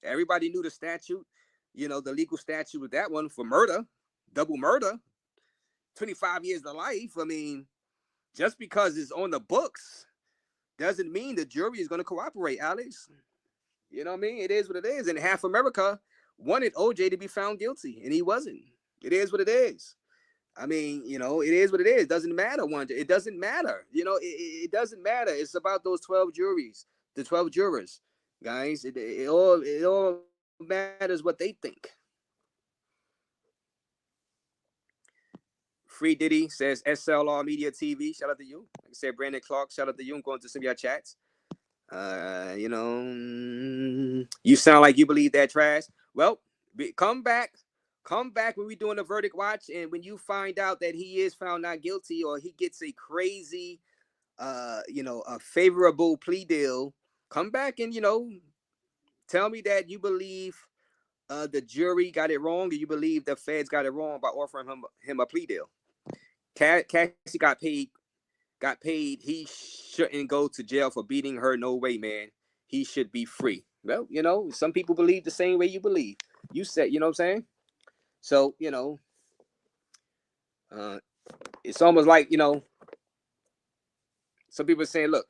Everybody knew the statute, the legal statute with that one for murder, double murder, 25 years to life. I mean, just because it's on the books doesn't mean the jury is going to cooperate, Alex. You know what I mean? It is what it is. And half America wanted OJ to be found guilty, and he wasn't. It is what it is. I mean, it is what it is. It doesn't matter. It doesn't matter. It doesn't matter. It's about those 12 juries, the 12 jurors, guys. It all matters what they think. Free Diddy says SLR Media TV. Shout out to you. Like I said, Brandon Clark. Shout out to you. I'm going to some of your chats. You sound like you believe that trash. Well, come back when we're doing a verdict watch, and when you find out that he is found not guilty, or he gets a crazy, a favorable plea deal, come back and tell me that you believe the jury got it wrong, or you believe the feds got it wrong by offering him a plea deal. Cassie got paid. He shouldn't go to jail for beating her. No way, man. He should be free. Well, some people believe the same way you believe. You said, you know what I'm saying? So, it's almost like, some people are saying, look,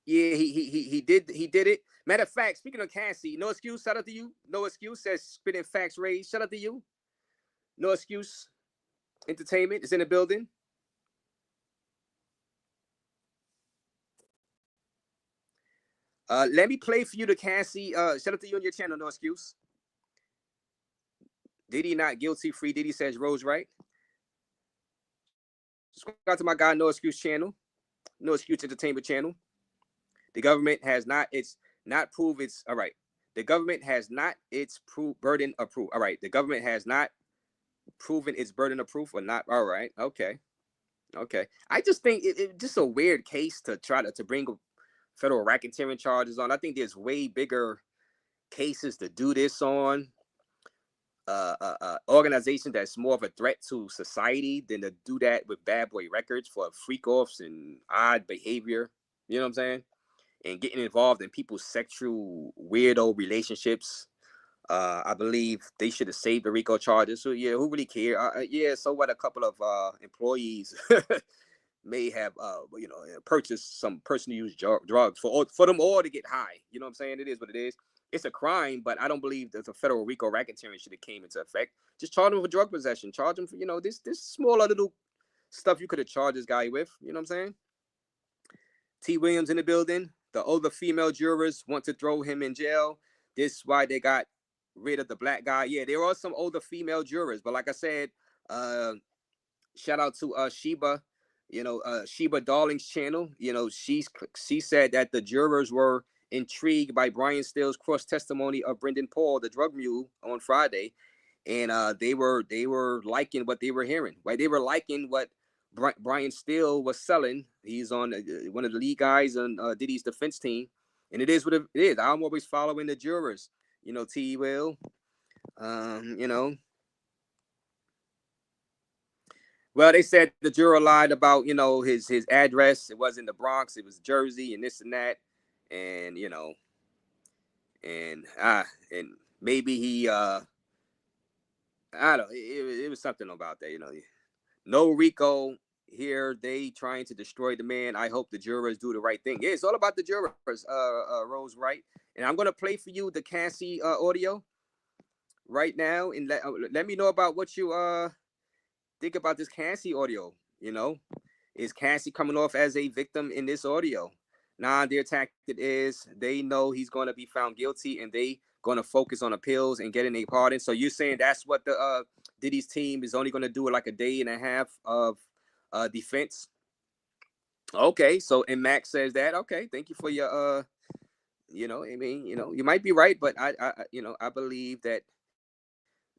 yeah, he did it. Matter of fact, speaking of Cassie, no excuse, shout out to you. No excuse, says spitting facts, Raze. Shout out to you. No excuse. Entertainment is in the building. Let me play for you the Cassie. Shout out to you on your channel, no excuse. Diddy not guilty, free Diddy says Rose right. Subscribe to my guy, No Excuse channel, No Excuse Entertainment channel. The government has not proved its all right. The government has not its burden of proof. All right. The government has not proven its burden of proof or not. All right. Okay. Okay. I just think it's just a weird case to try to bring federal racketeering charges on. I think there's way bigger cases to do this on. Organization that's more of a threat to society than to do that with Bad Boy Records for freak-offs and odd behavior. You know what I'm saying? And getting involved in people's sexual weirdo relationships. I believe they should have saved the RICO charges. So yeah, who really care? Yeah, so what? A couple of employees may have purchased some personal use drugs for them all to get high. You know what I'm saying? It is what it is. It's a crime, but I don't believe that the federal RICO racketeering should have came into effect. Just charge him for drug possession. Charge him for this smaller little stuff you could have charged this guy with. You know what I'm saying? T. Williams in the building. The older female jurors want to throw him in jail. This is why they got rid of the black guy. Yeah, there are some older female jurors, but like I said, shout out to Sheba, Sheba Darling's channel. She said that the jurors were intrigued by Brian Still's cross testimony of Brendan Paul, the drug mule, on Friday, and they were liking what they were hearing. Right, they were liking what Brian Still was selling. He's on one of the lead guys on Diddy's defense team, and it is what it is. I'm always following the jurors. T. Will, Well, they said the juror lied about his address. It wasn't the Bronx. It was Jersey and this and that, and and maybe he I don't know. It was something about that. No RICO here. They trying to destroy the man. I hope the jurors do the right thing. Yeah, it's all about the jurors. Rose, right? And I'm gonna play for you the Cassie audio right now, and let me know about what you think about this Cassie audio. Is Cassie coming off as a victim in this audio? Nah, their tactic is they know he's going to be found guilty, and they going to focus on appeals and getting a pardon. So you're saying that's what the Diddy's team is only going to do like a day and a half of defense? Okay, so and Max says that. Okay, thank you for your you might be right, but I believe that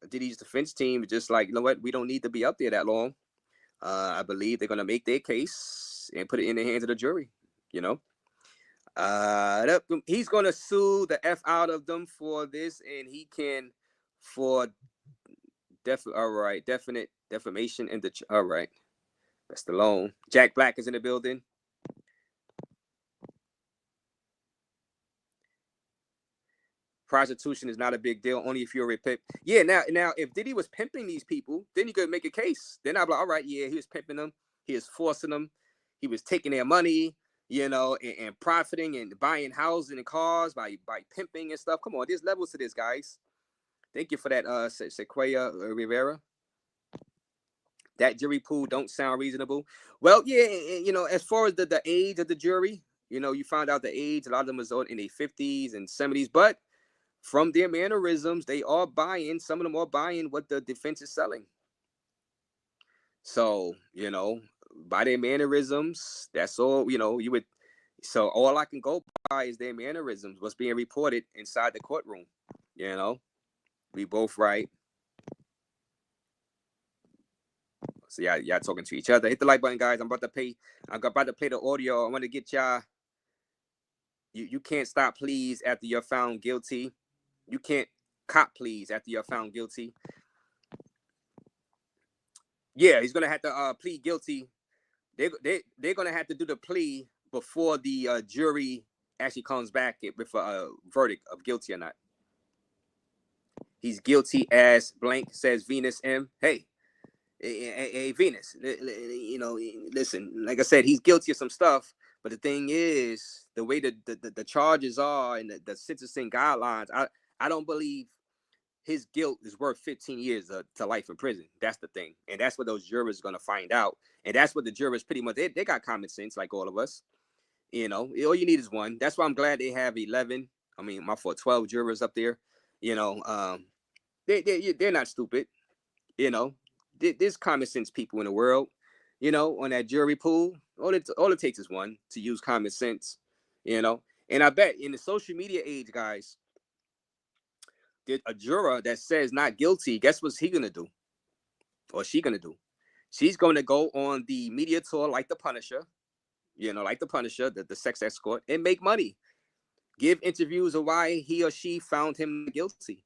Diddy's defense team is just like, what, we don't need to be up there that long. I believe they're gonna make their case and put it in the hands of the jury. He's gonna sue the F out of them for this, and he can for definite defamation and all right. That's the loan. Jack Black is in the building. Prostitution is not a big deal, only if you're a pimp. Yeah, now if Diddy was pimping these people, then you could make a case. Then I'd be like, all right, yeah, he was pimping them, he was forcing them, he was taking their money, and profiting and buying houses and cars by pimping and stuff. Come on, there's levels to this, guys. Thank you for that, Sequoia Rivera. That jury pool don't sound reasonable. Well, yeah, as far as the age of the jury, you found out the age. A lot of them was in their 50s and 70s, but from their mannerisms, they are buying. Some of them are buying what the defense is selling. So, by their mannerisms, that's all, you would. So all I can go by is their mannerisms, what's being reported inside the courtroom. We both right. So y'all talking to each other. Hit the like button, guys. I'm about to play the audio. I want to get y'all. You can't stop pleas after you're found guilty. You can't cop pleas after you're found guilty. Yeah, he's gonna have to plead guilty. They're gonna have to do the plea before the jury actually comes back with a verdict of guilty or not. He's guilty as blank, says Venus M. Hey, Venus. Listen. Like I said, he's guilty of some stuff. But the thing is, the way the charges are and the sentencing guidelines, I don't believe his guilt is worth 15 years to life in prison. That's the thing. And that's what those jurors are going to find out. And that's what the jurors pretty much, they got common sense like all of us. You know, all you need is one. That's why I'm glad they have 11. I mean, my fault, 12 jurors up there. You know, they're not stupid. You know, there's common sense people in the world. You know, on that jury pool, all it takes is one to use common sense. You know, and I bet in the social media age, guys, a juror that says not guilty, guess what's he gonna do? Or she gonna do? She's gonna go on the media tour like the Punisher, you know, like the Punisher, the sex escort, and make money. Give interviews of why he or she found him guilty.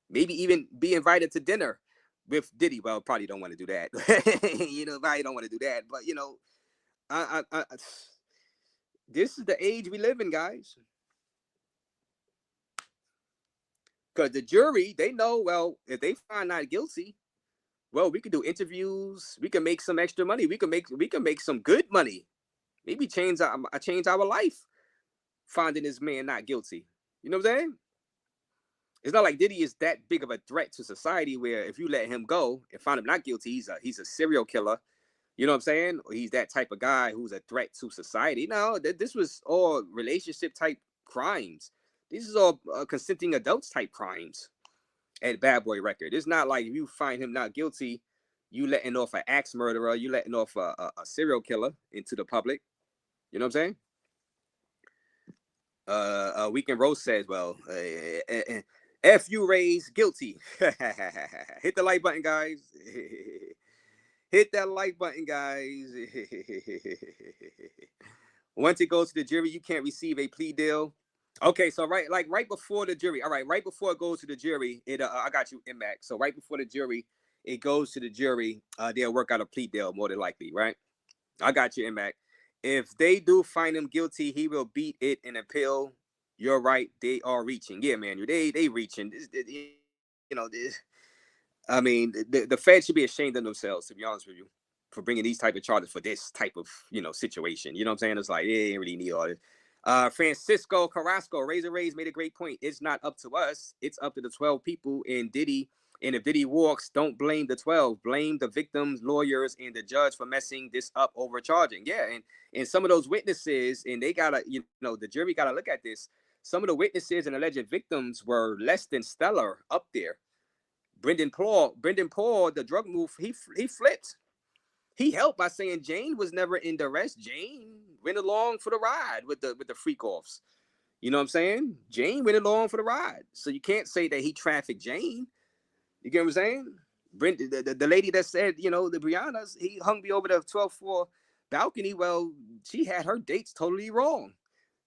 Maybe even be invited to dinner with Diddy. Well, probably don't want to do that. You know, probably don't want to do that. But you know, this is the age we live in, guys. Because the jury, they know, well, if they find not guilty, well, we can do interviews. We can make some extra money. We can make some good money. Maybe change our life finding this man not guilty. You know what I'm saying? It's not like Diddy is that big of a threat to society where if you let him go and find him not guilty, he's a serial killer. You know what I'm saying? Or he's that type of guy who's a threat to society. No, this was all relationship type crimes. These is all consenting adults type crimes at Bad Boy Record. It's not like if you find him not guilty, you letting off an axe murderer, you letting off a serial killer into the public. You know what I'm saying? Weekend Rose says, well, F you, Raze, guilty. Hit the like button, guys. Hit that like button, guys. Once it goes to the jury, you can't receive a plea deal. Okay, so right before the jury, all right, right before it goes to the jury, I got you, Mac. So right before the jury, it goes to the jury, they'll work out a plea deal more than likely, right? I got you, Mac. If they do find him guilty, he will beat it in appeal. You're right, they are reaching. Yeah, man, they reaching. You know, I mean, the Fed should be ashamed of themselves, to be honest with you, for bringing these type of charges for this type of, you know, situation. You know what I'm saying? It's like, they ain't really need all this. Francisco Carrasco, Raze made a great point. It's not up to us. It's up to the 12 people and Diddy. And if Diddy walks, don't blame the 12. Blame the victims, lawyers, and the judge for messing this up, overcharging. Yeah, and some of those witnesses, and they gotta, you know, the jury gotta look at this. Some of the witnesses and alleged victims were less than stellar up there. Brendan Paul, the drug move, he flipped. He helped by saying Jane was never in the arrest. Jane went along for the ride with the Freakoffs. You know what I'm saying? Jane went along for the ride. So you can't say that he trafficked Jane. You get what I'm saying? Brendan, the lady that said, you know, the Brianna's, he hung me over the 12th floor balcony. Well, she had her dates totally wrong.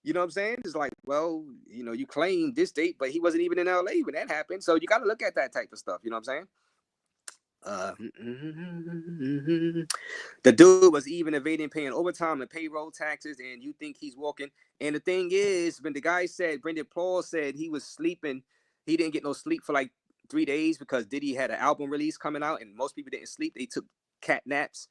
You know what I'm saying? It's like, well, you know, you claim this date, but he wasn't even in LA when that happened. So you got to look at that type of stuff. You know what I'm saying? The dude was even evading paying overtime and payroll taxes, and you think he's walking. And the thing is, when the guy said, Brendan Paul said he was sleeping, he didn't get no sleep for like 3 days because Diddy had an album release coming out, and most people didn't sleep. They took cat naps.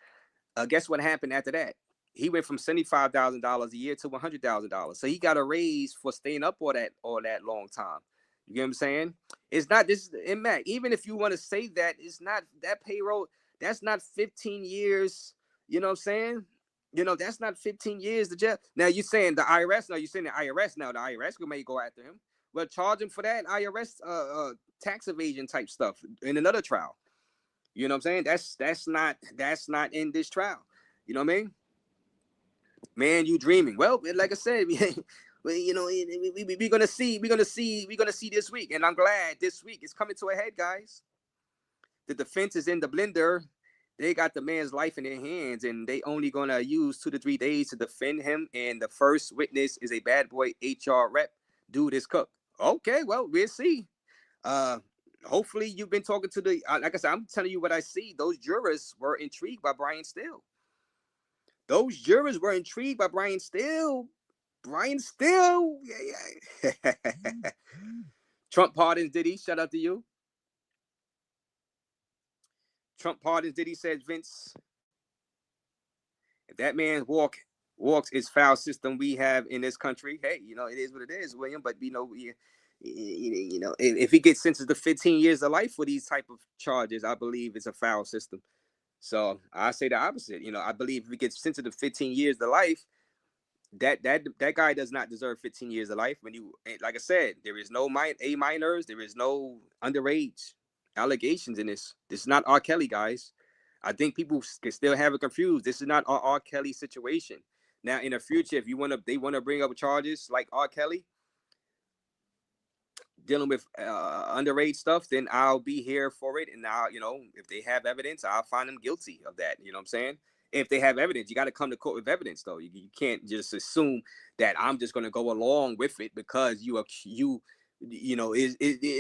Guess what happened after that? He went from $75,000 a year to $100,000. So he got a raise for staying up all that long time. You get what I'm saying? It's not this in Mac. Even if you want to say that, it's not that payroll. That's not 15 years. You know what I'm saying? You know, that's not 15 years to jail. Now you're saying the IRS. Now you're saying the IRS. Now the IRS may go after him. Well, charge him for that IRS tax evasion type stuff in another trial. You know what I'm saying? That's not in this trial. You know what I mean? Man, you dreaming. Well, like I said, you know, we're gonna see this week, and I'm glad this week it's coming to a head, guys. The defense is in the blender. They got the man's life in their hands, and they only gonna use 2 to 3 days to defend him. And the first witness is a bad boy HR rep. Dude is cooked. Okay, well, we'll see. Hopefully you've been talking to the like I said, I'm telling you what I see. Those jurors were intrigued by Brian Steele. Those jurors were intrigued by Brian Steele. Brian Steele. Yeah. Trump pardons Diddy. Shout out to you. Trump pardons Diddy, says Vince. If that man walks is foul system we have in this country, hey, you know, it is what it is, William. But you know, if he gets sentenced to 15 years of life for these type of charges, I believe it's a foul system. So I say the opposite. You know, I believe if he gets sentenced to 15 years to life, that guy does not deserve 15 years of life. When you, like I said, there is no A minors, there is no underage allegations in this. This is not R. Kelly, guys. I think people can still have it confused. This is not R. Kelly situation. Now, in the future, if they want to bring up charges like R. Kelly dealing with underage stuff, then I'll be here for it. And now, if they have evidence, I'll find them guilty of that. You know what I'm saying? If they have evidence, you got to come to court with evidence, though. You can't just assume that I'm just going to go along with it because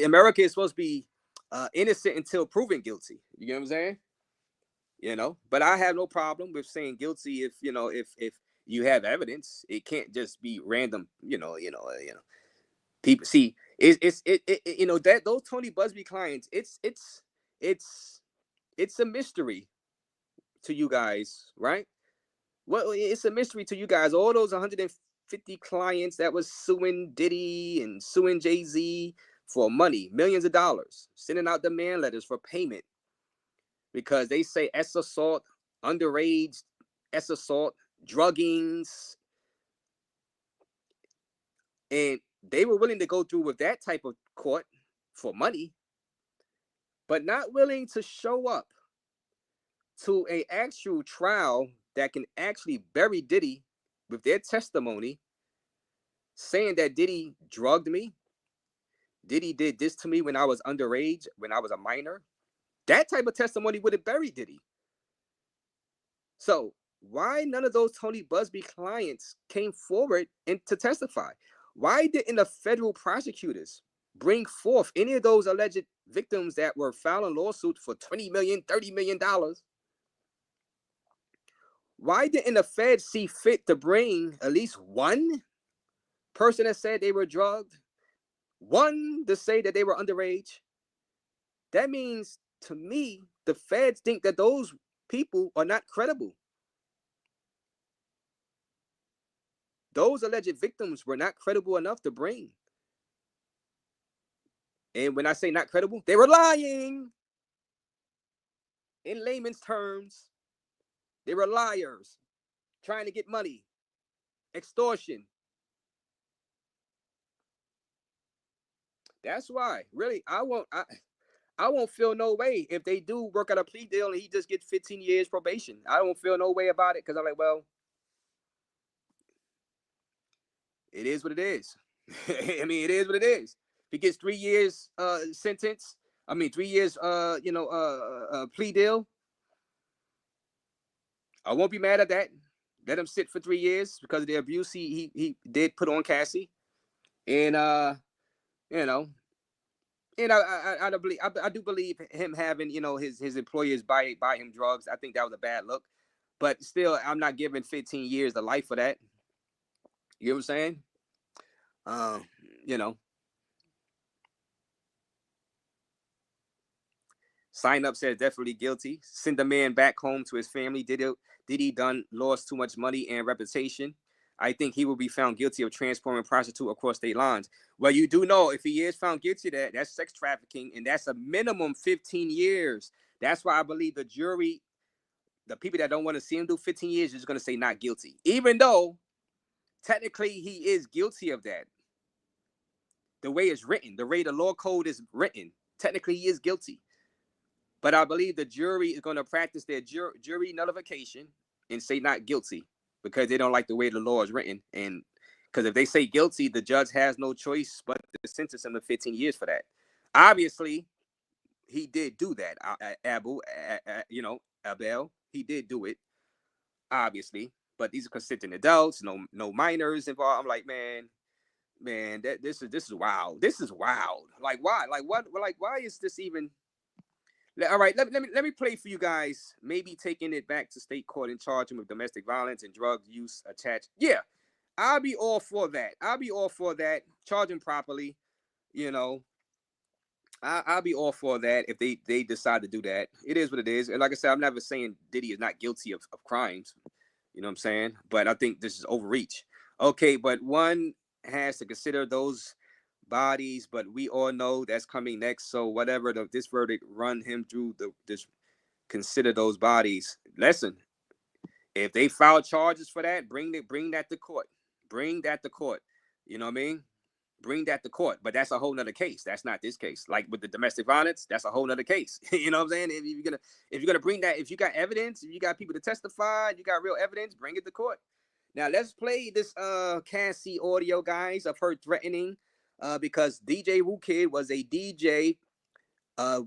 America is supposed to be innocent until proven guilty. You know what I'm saying? But I have no problem with saying guilty if you have evidence. It can't just be random. People see that those Tony Busby clients. It's a mystery to you guys, right? Well, it's a mystery to you guys. All those 150 clients that was suing Diddy and suing Jay-Z for money, millions of dollars, sending out demand letters for payment because they say S assault, underage S assault, druggings, and they were willing to go through with that type of court for money, but not willing to show up to an actual trial that can actually bury Diddy with their testimony, saying that Diddy drugged me, Diddy did this to me when I was underage, when I was a minor. That type of testimony would have buried Diddy. So why none of those Tony Busby clients came forward to testify? Why didn't the federal prosecutors bring forth any of those alleged victims that were filing lawsuits for $20 million, $30 million? Why didn't the Fed see fit to bring at least one person that said they were drugged, one to say that they were underage? That means, to me, the Feds think that those people are not credible. Those alleged victims were not credible enough to bring. And when I say not credible, they were lying. In layman's terms, they were liars, trying to get money, extortion. That's why, really, I won't feel no way if they do work out a plea deal and he just gets 15 years probation. I don't feel no way about it because I'm like, well, it is what it is. I mean, it is what it is. If he gets 3 years sentence, 3 years plea deal, I won't be mad at that. Let him sit for 3 years because of the abuse he did put on Cassie. And and I do believe him having his employers buy him drugs. I think that was a bad look. But still, I'm not giving 15 years to life for that. You know what I'm saying? Sign up says definitely guilty. Send the man back home to his family. Diddy done lost too much money and reputation. I think he will be found guilty of transporting a prostitute across state lines. Well, you do know if he is found guilty of that, that's sex trafficking, and that's a minimum 15 years. That's why I believe the jury, the people that don't want to see him do 15 years, is going to say not guilty, even though technically he is guilty of that. The way it's written, the way the law code is written, technically he is guilty. But I believe the jury is going to practice their jury nullification and say not guilty because they don't like the way the law is written. And because if they say guilty, the judge has no choice but to sentence him to 15 years for that. Obviously, he did do that. Abel, he did do it, obviously. But these are consenting adults, no minors involved. I'm like, man, this is wild. This is wild. Like, why? Like, what? Like, why is this even? All right, let me play for you guys. Maybe taking it back to state court and charging with domestic violence and drug use attached. Yeah, I'll be all for that. Charge him properly. I'll be all for that if they decide to do that. It is what it is. And like I said, I'm never saying Diddy is not guilty of crimes. You know what I'm saying? But I think this is overreach. Okay, but one has to consider those bodies, but we all know that's coming next. So whatever this verdict, run him through this. Consider those bodies. Listen, if they file charges for that, bring that to court. Bring that to court. You know what I mean? Bring that to court. But that's a whole nother case. That's not this case. Like with the domestic violence, that's a whole nother case. You know what I'm saying? If you're gonna bring that, if you got evidence, if you got people to testify, you got real evidence, bring it to court. Now let's play this Cassie audio, guys, of her threatening because DJ Wu Kid was a DJ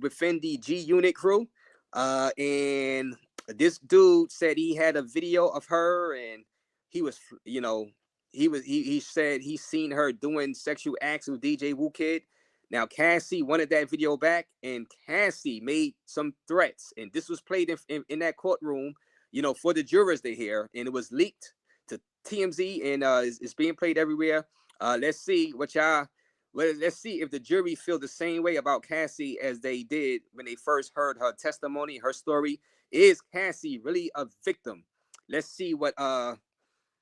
within the G Unit crew. And this dude said he had a video of her and he was, you know, he said he's seen her doing sexual acts with DJ Wu Kid. Now Cassie wanted that video back, and Cassie made some threats, and this was played in that courtroom, you know, for the jurors to hear, and it was leaked to TMZ, and it's being played everywhere. Let's see what y'all. Let's see if the jury feel the same way about Cassie as they did when they first heard her testimony, her story. Is Cassie really a victim? Let's see what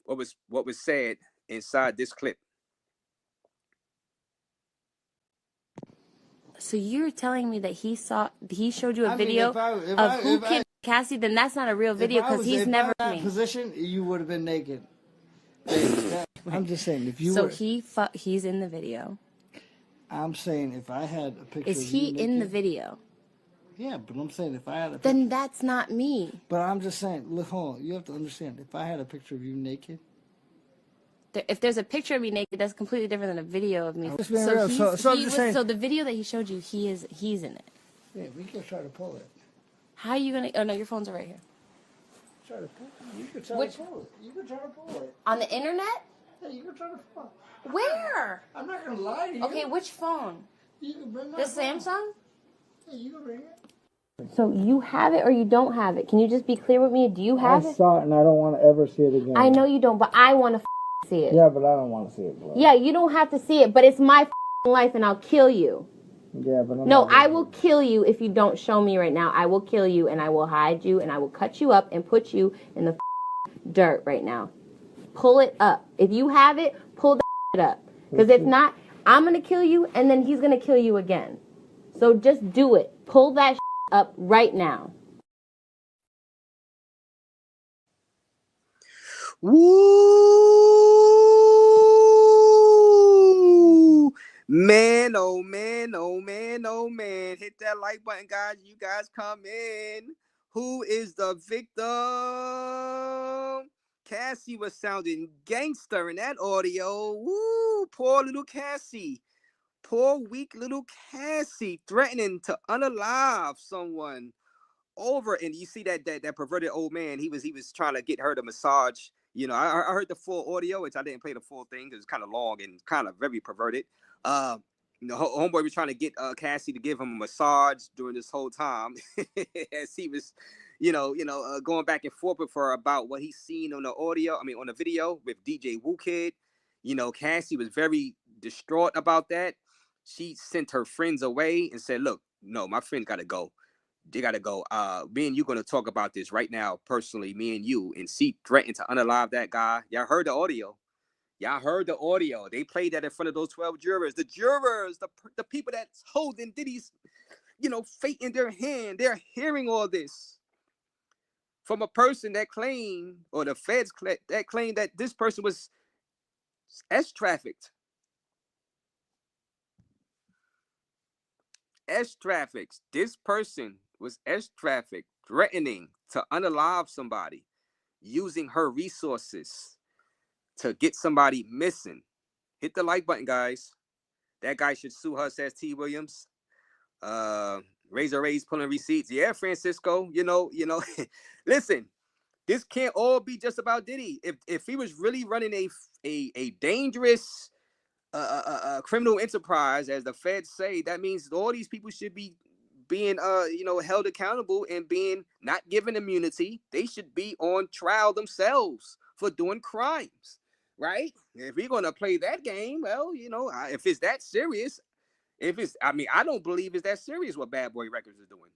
was said inside this clip. So you're telling me that he showed you a video of who kidnapped Cassie? Then that's not a real video because he's never in that position. You would have been naked. I'm just saying if you. So he's in the video. I'm saying if I had a picture. Is he in the video? Yeah, but I'm saying if I had a picture. Then that's not me. But I'm just saying, look, hold on. You have to understand. If I had a picture of you naked. If there's a picture of me naked, that's completely different than a video of me. So the video that he showed you, he's in it. Yeah, we can try to pull it. How are you gonna? Oh no, your phones are right here. Try to pull it. You can try to pull it. You can try to pull it. On the internet? Yeah, you can try to pull it. Where? I'm not gonna lie to you. Okay, which phone? You can bring the Samsung? Yeah, you can bring it. So you have it or you don't have it? Can you just be clear with me? Do you have it? I saw it and I don't want to ever see it again. I know you don't, but I want to see it. Yeah, but I don't want to see it. Bro. Yeah, you don't have to see it, but it's my life and I'll kill you. Yeah, but no, I will kill you if you don't show me right now. I will kill you and I will hide you and I will cut you up and put you in the dirt right now. Pull it up. If you have it, pull that up. Because if not, I'm going to kill you and then he's going to kill you again. So just do it. Pull that up right now. Woo! Man, oh man, oh man, oh man. Hit that like button, guys. You guys come in. Who is the victim? Cassie was sounding gangster in that audio. Woo! Poor little Cassie. Poor weak little Cassie threatening to unalive someone over. And you see that perverted old man. He was trying to get her to massage. You know, I heard the full audio, which I didn't play the full thing because it's kind of long and kind of very perverted. You know, homeboy was trying to get Cassie to give him a massage during this whole time, as he was, going back and forth with her about what he's seen on the audio. I mean, on the video with DJ Wu Kid. You know, Cassie was very distraught about that. She sent her friends away and said, "Look, no, my friend got to go. They got to go. Me and you going to talk about this right now, personally, me and you." And she threatened to unalive that guy. Y'all heard the audio. They played that in front of those 12 jurors. The jurors, the people that's holding Diddy's, fate in their hand. They're hearing all this from a person that claimed, or the feds that claimed that this person was S-trafficked. S-trafficked. This person was S-trafficked, threatening to unalive somebody, using her resources to get somebody missing. Hit the like button, guys. That guy should sue her, says T. Williams. Raze pulling receipts. Yeah, Francisco, listen, this can't all be just about Diddy. If he was really running a dangerous criminal enterprise, as the feds say, that means all these people should be being held accountable and being not given immunity. They should be on trial themselves for doing crimes, right? If we're gonna play that game, well, if it's that serious, I don't believe it's that serious what Bad Boy Records is doing.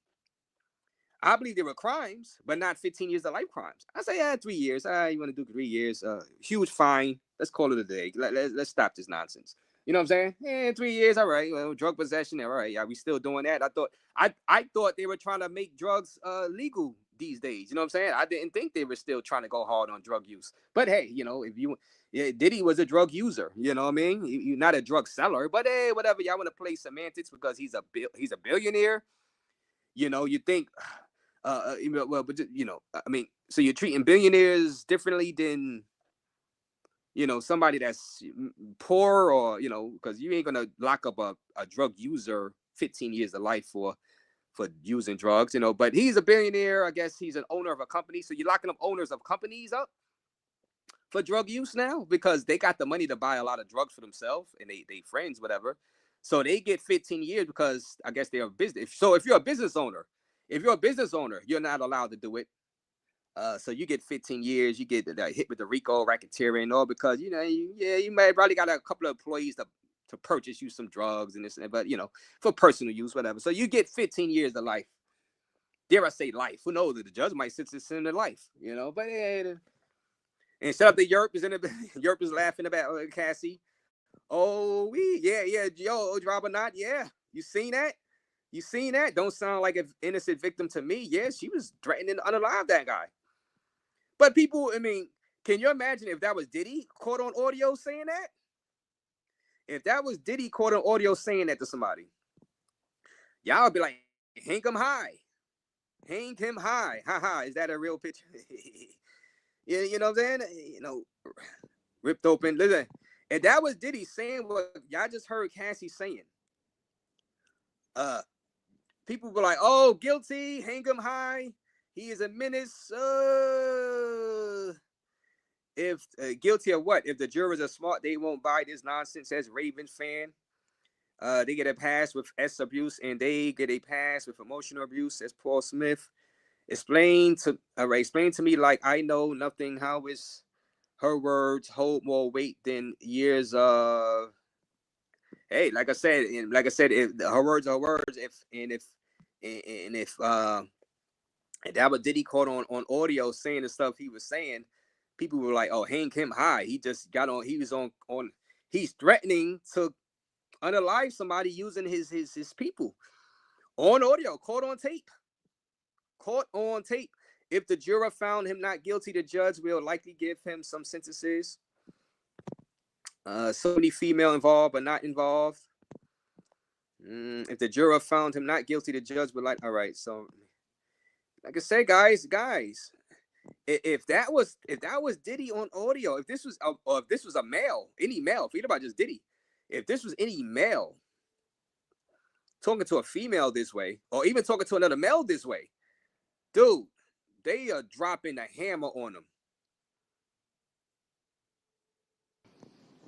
I believe there were crimes, but not 15 years of life crimes. I say, 3 years. You want to do 3 years? Huge fine. Let's call it a day. Let's stop this nonsense. You know what I'm saying? 3 years, all right. Well, drug possession, all right. Are we still doing that? I thought they were trying to make drugs legal these days. You know what I'm saying? I didn't think they were still trying to go hard on drug use. But hey, Yeah, Diddy was a drug user. You know what I mean? You're not a drug seller, but hey, whatever. Y'all want to play semantics because he's a billionaire. You know, you think, well, but you know, I mean, so you're treating billionaires differently than, you know, somebody that's poor, or, you know, because you ain't gonna lock up a drug user 15 years of life for using drugs, you know. But he's a billionaire. I guess he's an owner of a company. So you're locking up owners of companies up for drug use now because they got the money to buy a lot of drugs for themselves and they friends, whatever. So they get 15 years because I guess they're a business. So if you're a business owner, you're not allowed to do it. So you get 15 years, you get hit with the RICO, racketeering, all because, you know, you may probably got a couple of employees to purchase you some drugs and this, but, you know, for personal use, whatever. So you get 15 years of life. Dare I say life? Who knows? The judge might sentence him to life, you know. But and shut up, the Yerp is in the Yerp is laughing about Cassie. Oh, yeah, yo, drop or not, yeah. You seen that? Don't sound like an innocent victim to me. Yeah, she was threatening to unalive that guy. But people, I mean, can you imagine if that was Diddy caught on audio saying that? If that was Diddy caught on audio saying that to somebody, y'all would be like, hang him high. Hang him high. Ha. Is that a real picture? You know what I'm saying? You know, ripped open. Listen, if that was Diddy saying what y'all just heard Cassie saying, people were like, oh, guilty, hang him high. He is a menace. If guilty of what? If the jurors are smart, they won't buy this nonsense, says Ravens fan. They get a pass with S abuse, and they get a pass with emotional abuse, says Paul Smith. Explain to me like I know nothing. How is her words hold more weight than years of? Hey, like I said, if her words are words, if that was Diddy caught on audio saying the stuff he was saying, people were like, oh, hang him high. He just got on. He was on. He's threatening to unalive somebody using his people on audio, caught on tape. If the juror found him not guilty, the judge will likely give him some sentences. So many female involved but not involved. If the juror found him not guilty, the judge would like. All right, so like I said, guys, if that was Diddy on audio, if this was a male, any male, forget about just Diddy. If this was any male talking to a female this way, or even talking to another male this way, dude, they are dropping a hammer on them.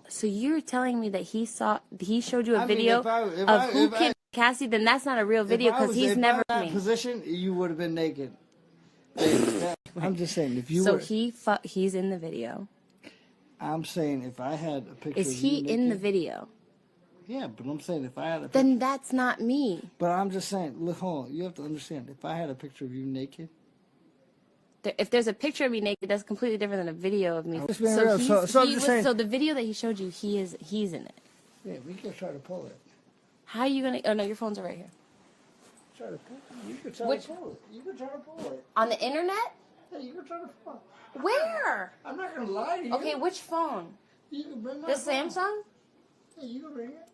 So you're telling me that he showed you a video of who kidnapped Cassie? Then that's not a real video because he's never in that position. You would have been naked. I'm just saying if you. So he's in the video. I'm saying if I had a picture. Is he in the video? Yeah, but I'm saying if I had a picture. Then that's not me. But I'm just saying, look, hold on. You have to understand. If I had a picture of you naked. If there's a picture of me naked, that's completely different than a video of me. So the video that he showed you, he's in it. Yeah, we can try to pull it. How are you gonna? Oh no, your phones are right here. Try to pull it. You can try to pull it. You can try to pull it. On the internet? Yeah, you can try to pull it. Where? I'm not gonna lie to you. Okay, which phone? You can bring my the phone. Samsung? Yeah, you can bring it.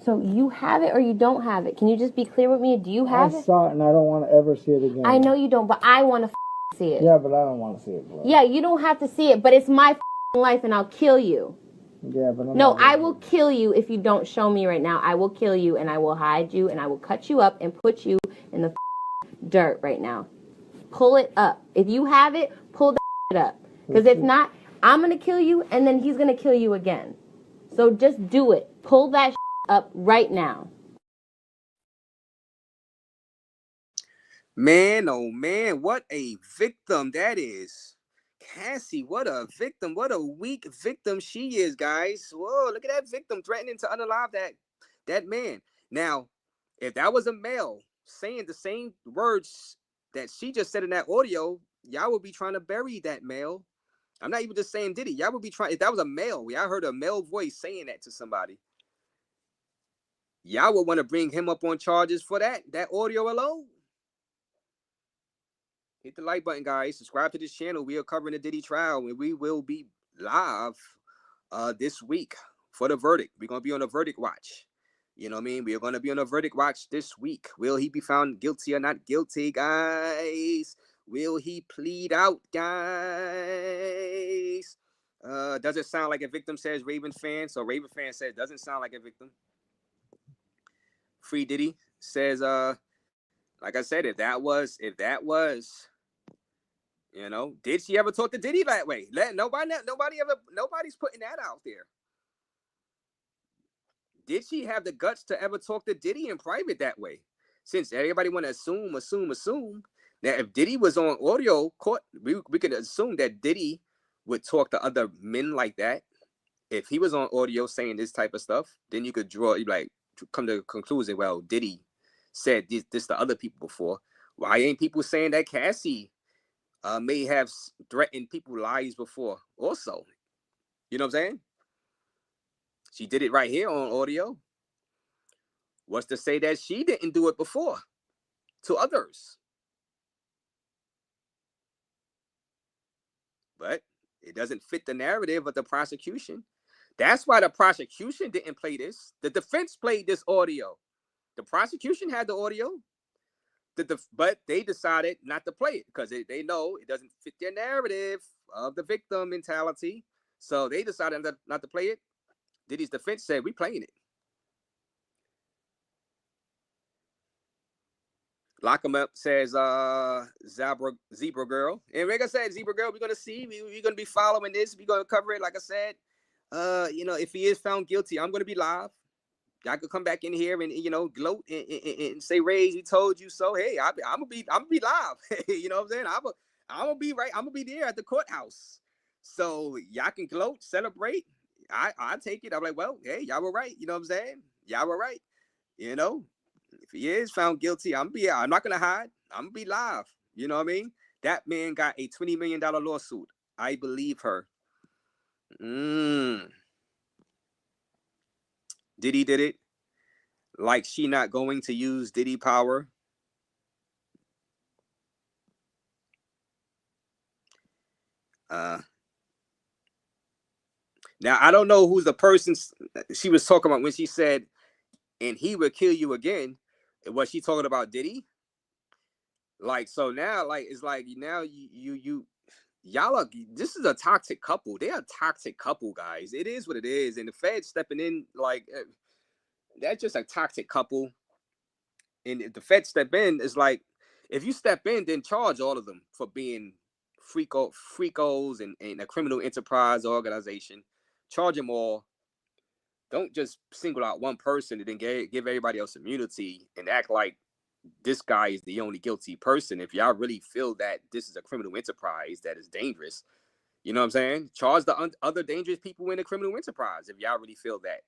So you have it or you don't have it? Can you just be clear with me? Do you have it? I saw it and I don't want to ever see it again. I know you don't, but I want to see it. Yeah, but I don't want to see it. Bro. Yeah, you don't have to see it, but it's my life and I'll kill you. Yeah, but no, I will kill you if you don't show me right now. I will kill you and I will hide you and I will cut you up and put you in the dirt right now. Pull it up. If you have it, pull that up. Because if not, I'm going to kill you and then he's going to kill you again. So just do it. Pull that up right now. Man, oh man, what a victim that is. Cassie, what a victim. What a weak victim she is, guys. Whoa, look at that victim threatening to unalive that man. Now, if that was a male saying the same words that she just said in that audio, y'all would be trying to bury that male. I'm not even just saying Diddy. Y'all would be trying, if that was a male, y'all heard a male voice saying that to somebody, y'all would want to bring him up on charges for that audio alone. Hit the like button, guys. Subscribe to this channel. We are covering the Diddy trial, and we will be live this week for the verdict. We're gonna be on a verdict watch. You know what I mean? We are gonna be on a verdict watch this week. Will he be found guilty or not guilty, guys? Will he plead out, guys? Does it sound like a victim, says Raven fan? So Raven fan says doesn't sound like a victim. Free Diddy says, like I said, if that was, you know, did she ever talk to Diddy that way? Nobody's putting that out there. Did she have the guts to ever talk to Diddy in private that way? Since everybody want to assume. Now, if Diddy was on audio court, we could assume that Diddy would talk to other men like that. If he was on audio saying this type of stuff, then you could come to a conclusion, well, Diddy said this to other people before. Why ain't people saying that Cassie may have threatened people's lives before also? You know what I'm saying? She did it right here on audio. What's to say that she didn't do it before to others? But it doesn't fit the narrative of the prosecution. That's why the prosecution didn't play this. The defense played this audio. The prosecution had the audio, but they decided not to play it because they know it doesn't fit their narrative of the victim mentality. So they decided not to play it. Diddy's defense said, we playing it. Lock him up, says Zebra Girl. And like I said, Zebra Girl, we're going to see. We're going to be following this. We're going to cover it. Like I said, you know, if he is found guilty, I'm going to be live. Y'all could come back in here and, you know, gloat and say, Raze, we told you so. Hey, I'm gonna be live. You know what I'm saying? I'm gonna be right. I'm gonna be there at the courthouse. So y'all can gloat, celebrate. I take it. I'm like, well, hey, y'all were right. You know what I'm saying? Y'all were right. You know, if he is found guilty, I'm not gonna hide. I'm gonna be live. You know what I mean? That man got a $20 million lawsuit. I believe her. Diddy did it. Like she not going to use Diddy power. Now, I don't know who's the person she was talking about when she said, and he will kill you again. Was she talking about Diddy? Like, so now, like, it's like, now y'all are, this is a toxic couple. They're a toxic couple, guys. It is what it is. And the Fed stepping in, like, that's just a toxic couple. And if the Fed step in, it's like, if you step in, then charge all of them for being freakos and a criminal enterprise organization. Charge them all. Don't just single out one person and then give everybody else immunity and act like this guy is the only guilty person. If y'all really feel that this is a criminal enterprise that is dangerous, you know what I'm saying? Charge the other dangerous people in the criminal enterprise if y'all really feel that.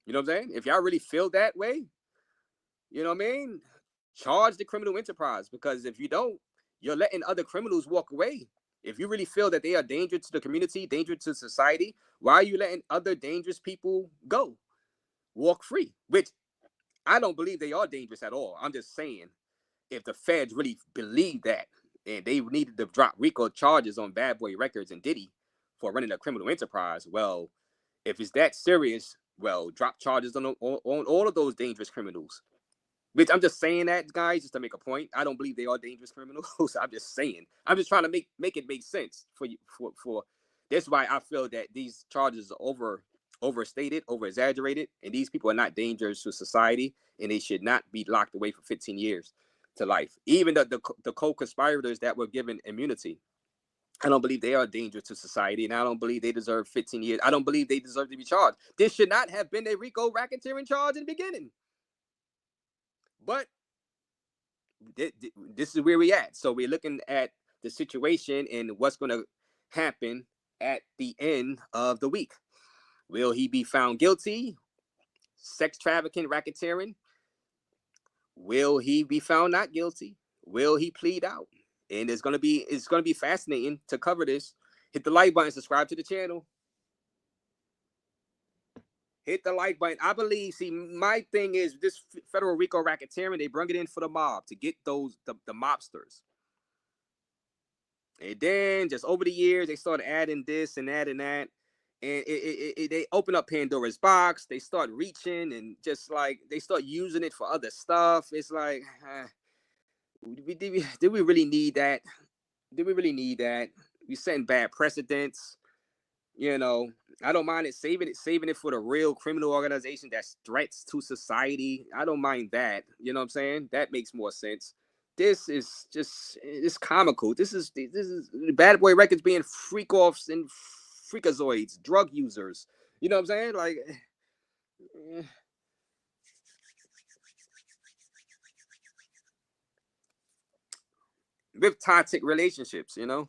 You know what I'm saying? If y'all really feel that way, you know what I mean? Charge the criminal enterprise, because if you don't, you're letting other criminals walk away. If you really feel that they are dangerous to the community, dangerous to society, why are you letting other dangerous people go? Walk free, which I don't believe they are dangerous at all. I'm just saying, if the feds really believe that and they needed to drop RICO charges on Bad Boy Records and Diddy for running a criminal enterprise, well, if it's that serious, well, drop charges on all of those dangerous criminals. Which I'm just saying that, guys, just to make a point. I don't believe they are dangerous criminals. I'm just saying. I'm just trying to make it make sense for you. For that's why I feel that these charges are overstated, over exaggerated, and these people are not dangerous to society, and they should not be locked away for 15 years to life. Even the co-conspirators that were given immunity, I don't believe they are dangerous to society, and I don't believe they deserve 15 years. I don't believe they deserve to be charged. This should not have been a RICO racketeering charge in the beginning. But this is where we at. So we're looking at the situation and what's going to happen at the end of the week. Will he be found guilty? Sex trafficking, racketeering? Will he be found not guilty? Will he plead out? And it's gonna be fascinating to cover this. Hit the like button, subscribe to the channel. Hit the like button. I believe, see, my thing is this federal RICO racketeering, they bring it in for the mob to get the mobsters. And then just over the years, they started adding this and that and that. And they open up Pandora's box. They start reaching and just like they start using it for other stuff. It's like, did we really need that? Did we really need that? We setting bad precedents. You know, I don't mind saving it for the real criminal organization that's threats to society. I don't mind that. You know what I'm saying? That makes more sense. This is just, it's comical. This is Bad Boy Records being freak-offs and freakazoids, drug users. You know what I'm saying? Like, with toxic relationships, you know?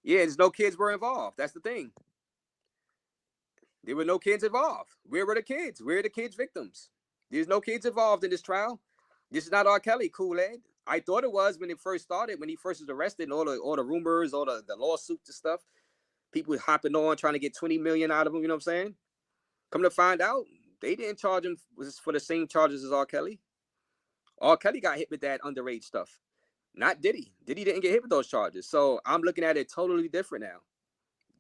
Yeah, there's no kids were involved. That's the thing. There were no kids involved. Where were the kids? Where are the kids victims? There's no kids involved in this trial. This is not R. Kelly, Kool-Aid. I thought it was when it first started, when he first was arrested, and all the rumors, all the lawsuits and stuff. People hopping on trying to get 20 million out of him, you know what I'm saying? Come to find out, they didn't charge him for the same charges as R. Kelly. R. Kelly got hit with that underage stuff. Not Diddy. Diddy didn't get hit with those charges. So I'm looking at it totally different now.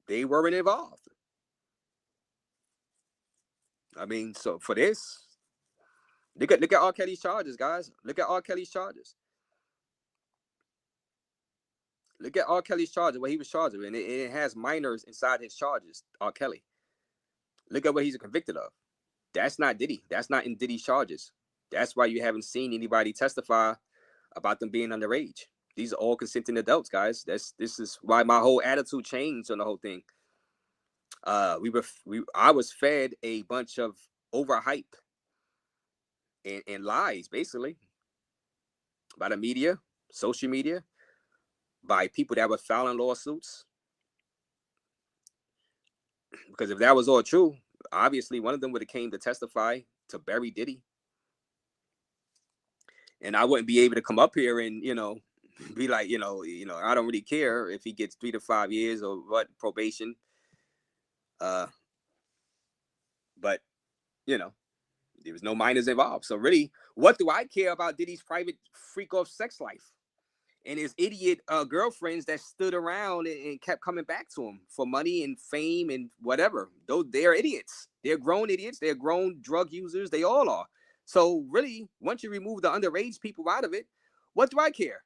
They weren't involved. I mean, so for this, look at R. Kelly's charges, guys. Look at R. Kelly's charges. Look at R. Kelly's charges, what he was charged with. And it has minors inside his charges, R. Kelly. Look at what he's convicted of. That's not Diddy. That's not in Diddy's charges. That's why you haven't seen anybody testify about them being underage. These are all consenting adults, guys. This is why my whole attitude changed on the whole thing. I was fed a bunch of overhype and lies, basically, by the media, social media, by people that were filing lawsuits. Because if that was all true, obviously one of them would have came to testify to bury Diddy. And I wouldn't be able to come up here and, you know, be like, you know, I don't really care if he gets 3 to 5 years or what, probation. But, you know, there was no minors involved. So really, what do I care about Diddy's private freak-off sex life and his idiot girlfriends that stood around and kept coming back to him for money and fame and whatever? Though they're idiots. They're grown idiots. They're grown drug users. They all are. So really, once you remove the underage people out of it, what do I care?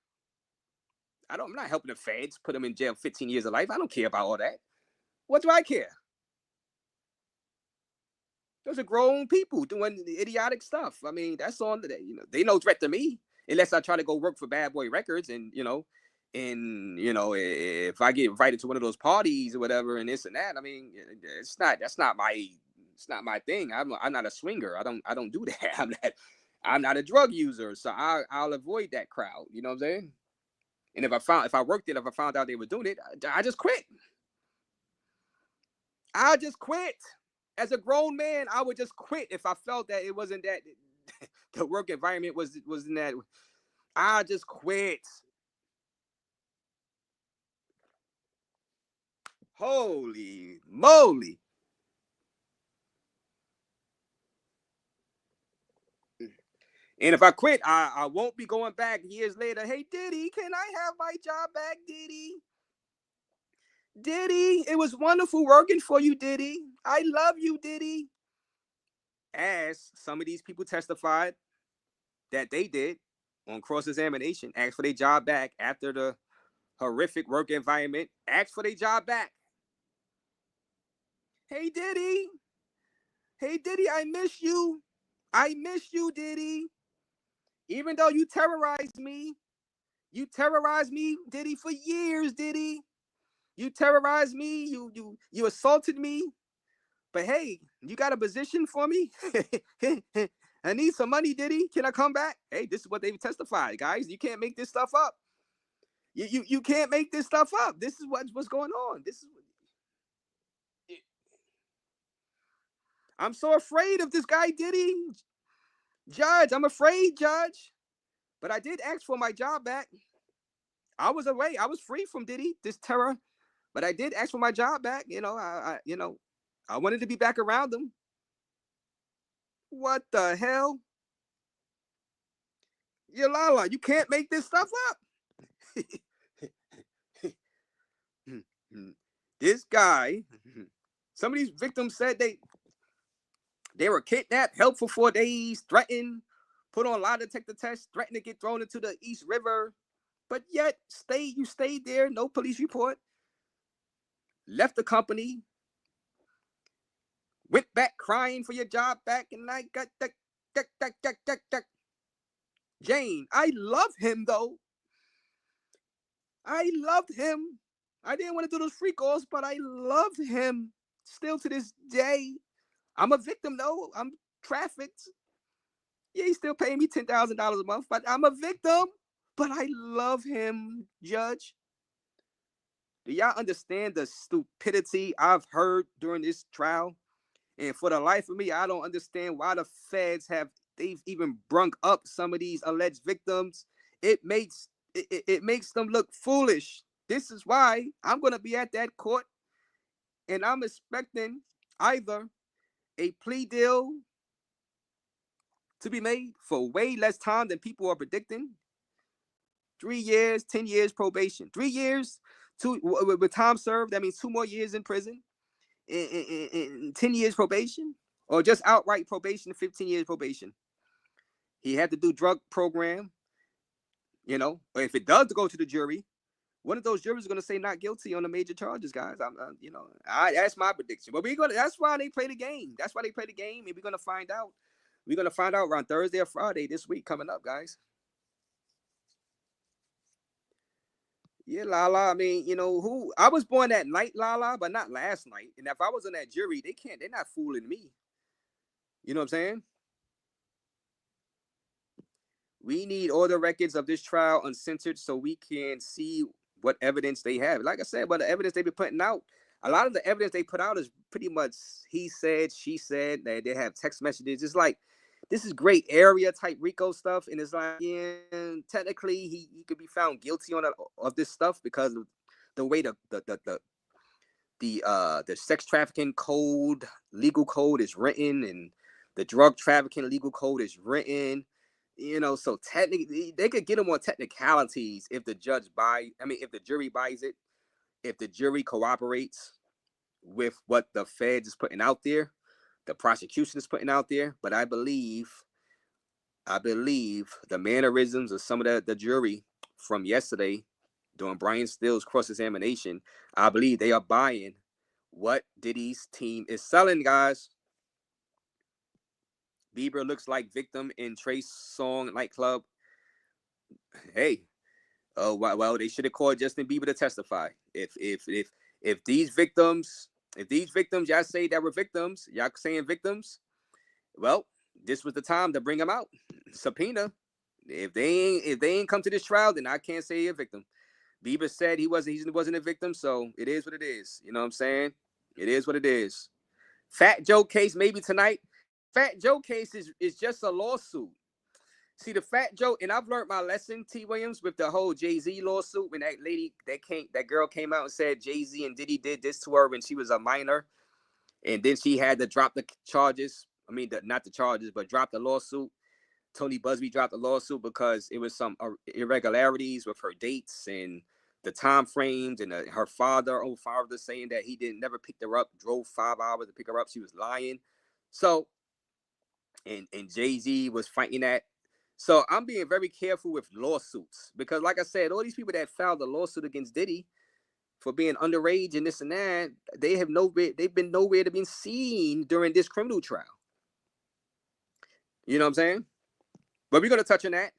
I'm not helping the feds put them in jail 15 years of life. I don't care about all that. What do I care? Those are grown people doing idiotic stuff. I mean, that's on, you know, they no threat to me unless I try to go work for Bad Boy Records and, you know, if I get invited to one of those parties or whatever and this and that, I mean, that's not my thing. I'm not a swinger. I don't do that. I'm not a drug user. So I'll avoid that crowd. You know what I'm saying? And if I found out they were doing it, I just quit. I just quit. As a grown man, I would just quit if I felt that it wasn't that the work environment wasn't that. I just quit. Holy moly. And if I quit, I won't be going back years later. Hey, Diddy, can I have my job back, Diddy? Diddy, it was wonderful working for you, Diddy. I love you, Diddy. As some of these people testified that they did on cross-examination, asked for their job back after the horrific work environment, asked for their job back. Hey, Diddy. Hey, Diddy, I miss you. I miss you, Diddy. Even though you terrorized me, Diddy, for years, Diddy. You terrorized me. You assaulted me. But hey, you got a position for me? I need some money, Diddy. Can I come back? Hey, this is what they've testified, guys. You can't make this stuff up. You can't make this stuff up. This is what's going on. This is. I'm so afraid of this guy, Diddy. Judge, I'm afraid, Judge. But I did ask for my job back. I was away. I was free from Diddy, this terror. But I did ask for my job back. You know, I wanted to be back around him. What the hell? Yalala, you can't make this stuff up. This guy, some of these victims said they were kidnapped, held for 4 days, threatened, put on lie detector tests, threatened to get thrown into the East River, but yet you stayed there, no police report, left the company, went back crying for your job back, and I got that. Jane, I love him though. I loved him. I didn't want to do those freak-offs, but I loved him still to this day. I'm a victim though. I'm trafficked. Yeah, he's still paying me $10,000 a month, but I'm a victim. But I love him, Judge. Do y'all understand the stupidity I've heard during this trial? And for the life of me, I don't understand why the feds they've even brung up some of these alleged victims. It makes them look foolish. This is why I'm going to be at that court, and I'm expecting either a plea deal to be made for way less time than people are predicting. 3 years, 10 years probation. 3 years, with time served, that means 2 more years in prison, and 10 years probation, or just outright probation, 15 years probation. He had to do drug program, or if it does go to the jury, one of those jurors is going to say not guilty on the major charges, guys. That's my prediction. But that's why they play the game. That's why they play the game, and we're going to find out. We're going to find out around Thursday or Friday this week coming up, guys. Yeah, Lala. I mean, I was born that night, Lala, but not last night. And if I was on that jury, they're not fooling me. You know what I'm saying? We need all the records of this trial uncensored so we can see what evidence they have. Like I said, but the evidence they be putting out, a lot of the evidence they put out is pretty much he said, she said, that they have text messages. It's like, this is gray area type RICO stuff. And it's like, yeah, technically he could be found guilty of this stuff because of the way the sex trafficking code, legal code is written, and the drug trafficking legal code is written. So technically they could get them on technicalities if the if the jury buys it, if the jury cooperates with what the feds is putting out there, the prosecution is putting out there. But I believe the mannerisms of some of the jury from yesterday during Brian Still's cross-examination, I believe they are buying what Diddy's team is selling, guys. Bieber looks like victim in Trace song nightclub. Hey, well, they should have called Justin Bieber to testify. If these victims, y'all say that were victims, y'all saying victims, well, this was the time to bring them out. Subpoena. If they ain't come to this trial, then I can't say a victim. Bieber said he wasn't a victim, so it is what it is. You know what I'm saying? It is what it is. Fat Joe case maybe tonight. Fat Joe case is just a lawsuit. See, the Fat Joe, and I've learned my lesson, T. Williams, with the whole Jay-Z lawsuit, when that girl came out and said Jay-Z and Diddy did this to her when she was a minor, and then she had to drop the charges. I mean, not the charges, but drop the lawsuit. Tony Busby dropped the lawsuit because it was some irregularities with her dates and the time frames, and her father saying that he never picked her up, drove 5 hours to pick her up. She was lying. So, and Jay-Z was fighting that. So I'm being very careful with lawsuits because, like I said, all these people that filed a lawsuit against Diddy for being underage and this and that, they've been nowhere to be seen during this criminal trial. You know what I'm saying? But we're gonna touch on that.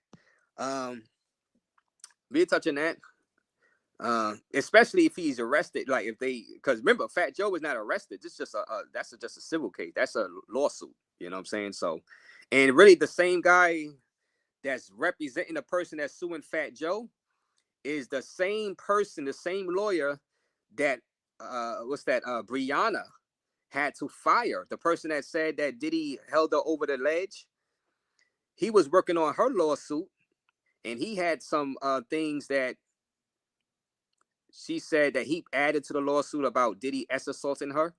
We're touching that. Especially if he's arrested, because remember, Fat Joe was not arrested. It's just that's just a civil case. That's a lawsuit. You know what I'm saying? So, and really the same guy that's representing the person that's suing Fat Joe is the same person, the same lawyer that Brianna had to fire. The person that said that Diddy held her over the ledge. He was working on her lawsuit, and he had some things that she said that he added to the lawsuit about Diddy assaulting her.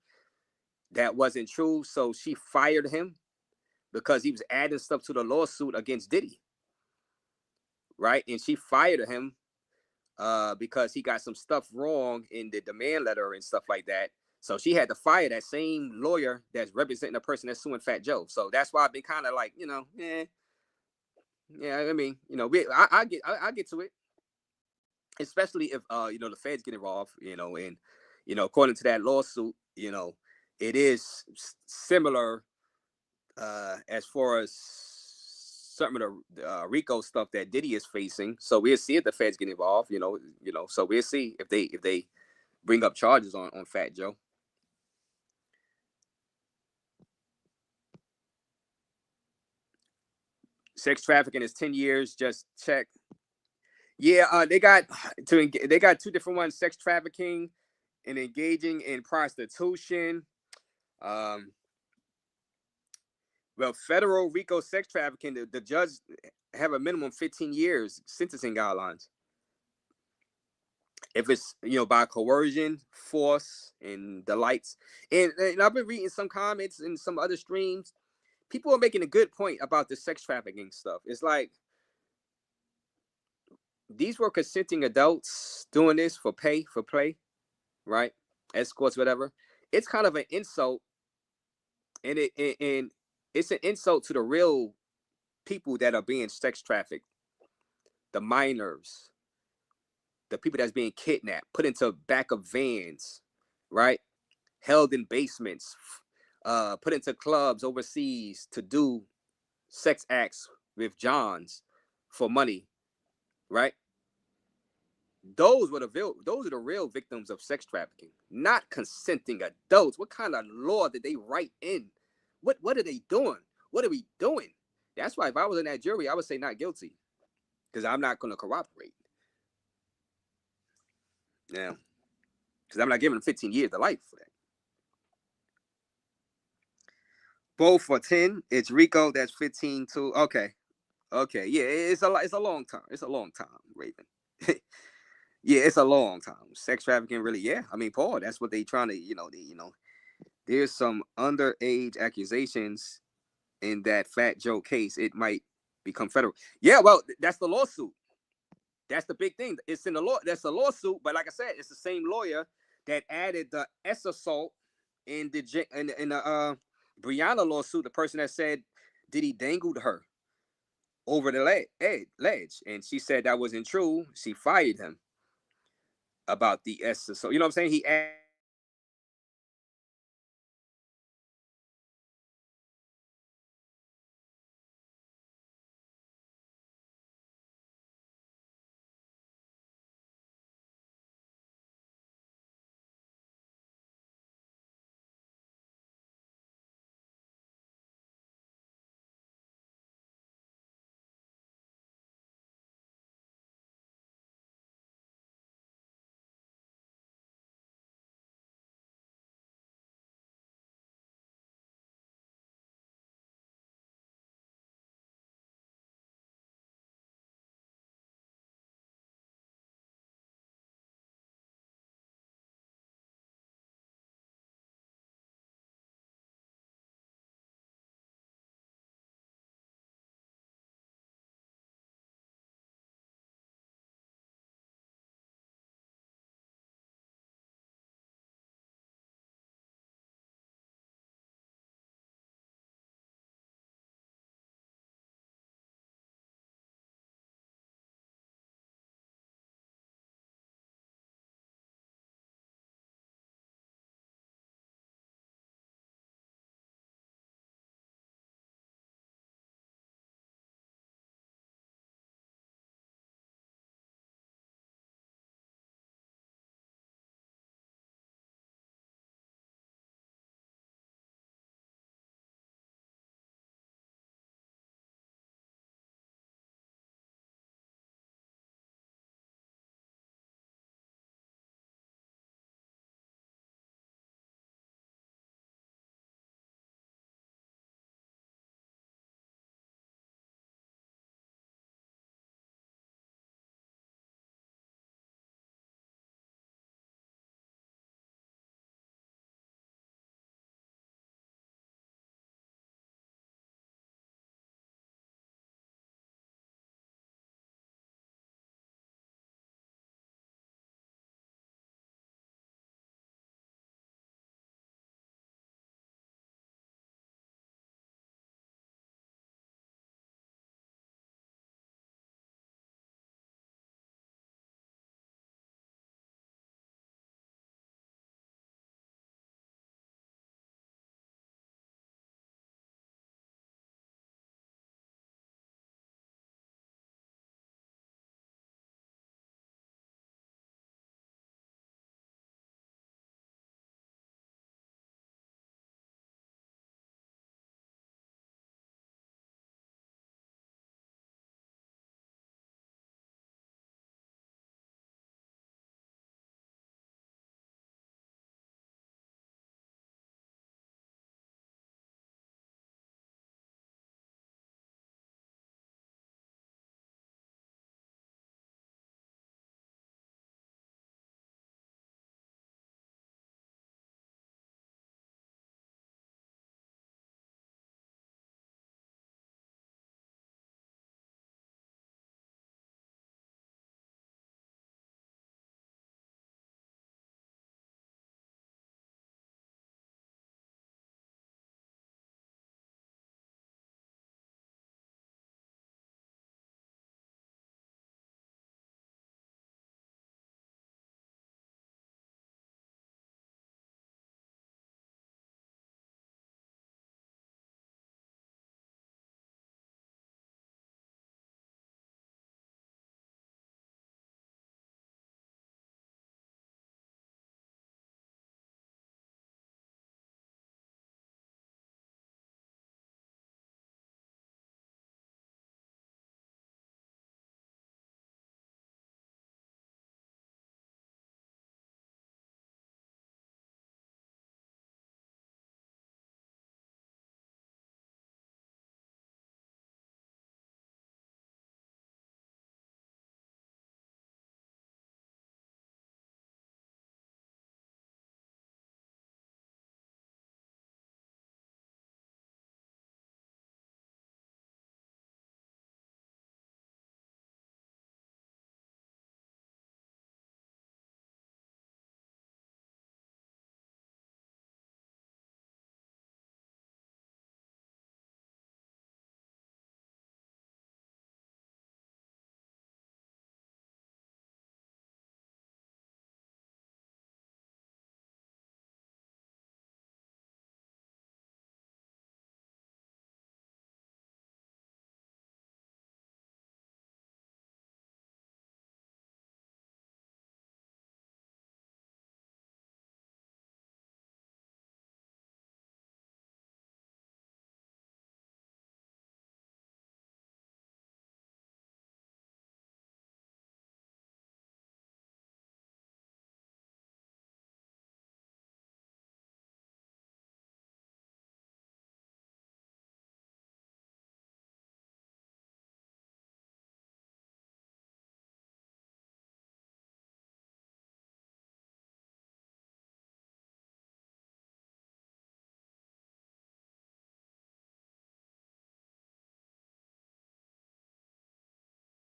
That wasn't true. So she fired him because he was adding stuff to the lawsuit against Diddy. Right? And she fired him because he got some stuff wrong in the demand letter and stuff like that. So she had to fire that same lawyer that's representing the person that's suing Fat Joe. So that's why I've been kind of like, yeah. I mean, I get to it, especially if the feds get involved, and according to that lawsuit, it is similar as far as some of the RICO stuff that Diddy is facing. So we'll see if the feds get involved, so we'll see if they bring up charges on Fat Joe. Sex trafficking is 10 years. Just check. Yeah, they got 2 different ones: sex trafficking and engaging in prostitution. Well, federal RICO sex trafficking, the judge have a minimum 15 years sentencing guidelines. If it's by coercion, force, and the likes. And I've been reading some comments in some other streams. People are making a good point about the sex trafficking stuff. It's like, these were consenting adults doing this for play, right? Escorts, whatever. It's kind of an insult, and it's an insult to the real people that are being sex trafficked, the minors, the people that's being kidnapped, put into back of vans, right? Held in basements, put into clubs overseas to do sex acts with Johns for money, right? Those are the real victims of sex trafficking, not consenting adults. What kind of law did they write in? What are they doing? What are we doing? That's why if I was in that jury, I would say not guilty, because I'm not going to cooperate. Now, because I'm not giving them 15 years to life for that. Both for 10. It's RICO. That's 15 too. Okay. Yeah, it's a long time. It's a long time, Raven. Yeah, it's a long time. Sex trafficking, really. Yeah, I mean, Paul. That's what they trying to. There's some underage accusations in that Fat Joe case. It might become federal. Yeah, well, that's the lawsuit. That's the big thing. It's in the law. That's a lawsuit. But like I said, it's the same lawyer that added the S assault in the Brianna lawsuit. The person that said Diddy dangled her over the ledge, and she said that wasn't true. She fired him about the S assault. You know what I'm saying? He added